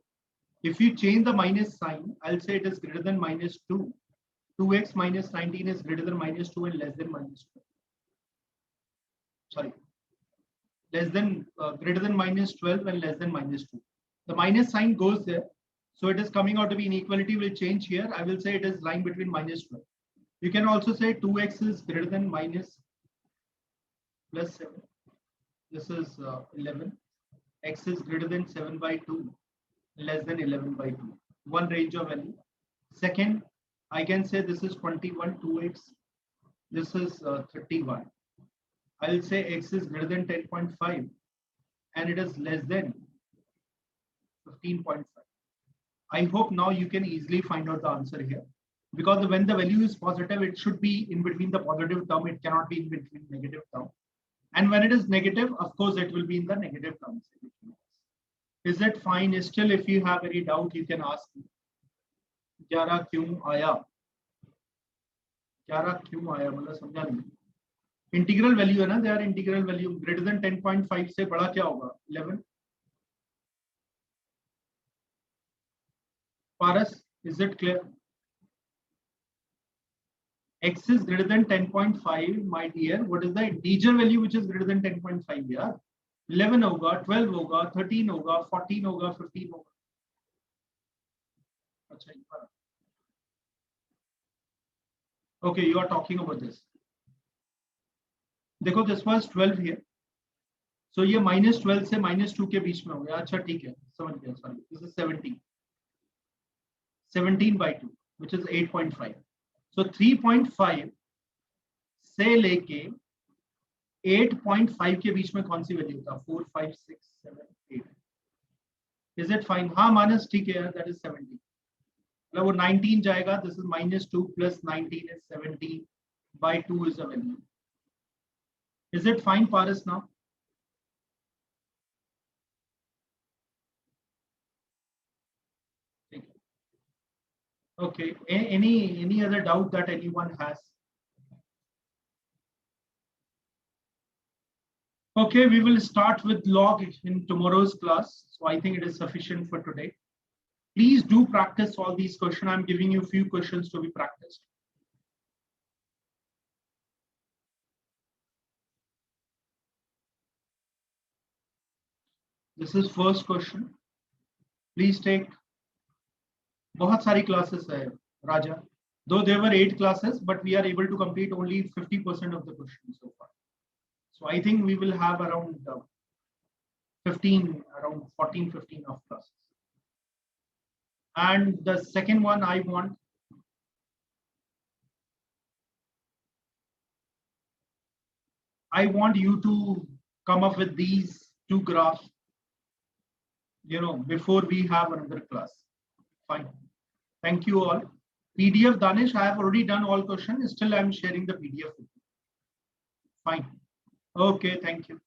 If you change the minus sign, I'll say it is greater than minus 2. 2x minus 19 is greater than minus 2 and less than minus 12. Sorry, less than greater than minus 12 and less than minus 2. The minus sign goes there. So it is coming out to be inequality will change here. I will say it is lying between minus 12. You can also say 2x is greater than minus plus 7. This is 11. X is greater than 7 by 2, less than 11 by 2. One range of value. Second, I can say this is 21, 2x. This is 31. I will say x is greater than 10.5 and it is less than 15.5. I hope now you can easily find out the answer here. Because when the value is positive, it should be in between the positive term. It cannot be in between negative term. And when it is negative, of course, it will be in the negative terms. Is it fine? Still, if you have any doubt, you can ask me. 11 क्यों आया? 11 क्यों आया? मतलब समझा नहीं. Integral value है ना? They are integral value. Greater than 10.5 से बड़ा क्या होगा? 11. Paras, is it clear? X is greater than 10.5, my dear. What is the integer value which is greater than 10.5? Yeah, 11 होगा, 12 होगा, 13 होगा, 14 होगा, 15 होगा. अच्छा, okay, you are talking about this. देखो, this was 12 here. So ये minus 12 से minus 2 के बीच में हो गया. अच्छा, ठीक है, समझ गया. Sorry, this is 17. 17 by 2, which is 8.5. So 3.5 से लेके 8.5 के बीच में कौन सी वैल्यू था? 4, 5, 6, 7, 8. Is it fine? हाँ मानस, ठीक है यार, that is 17. मतलब वो 19 जाएगा. This is minus 2 plus 19 is 17 by 2 is the value. Is it fine, Paras, now? Okay. Any other doubt that anyone has? Okay, we will start with log in tomorrow's class. So I think it is sufficient for today. Please do practice all these questions. I'm giving you a few questions to be practiced. This is first question. Please take. बहुत सारी classes है, Raja. Though there were 8 classes, but we are able to complete only 50% of the questions so far. So I think we will have around 15, around 14, 15 of classes. And the second one I want you to come up with these two graphs, before we have another class. Fine. Thank you all. PDF, Danish, I have already done all questions. Still, I'm sharing the PDF with you. Fine. Okay, thank you.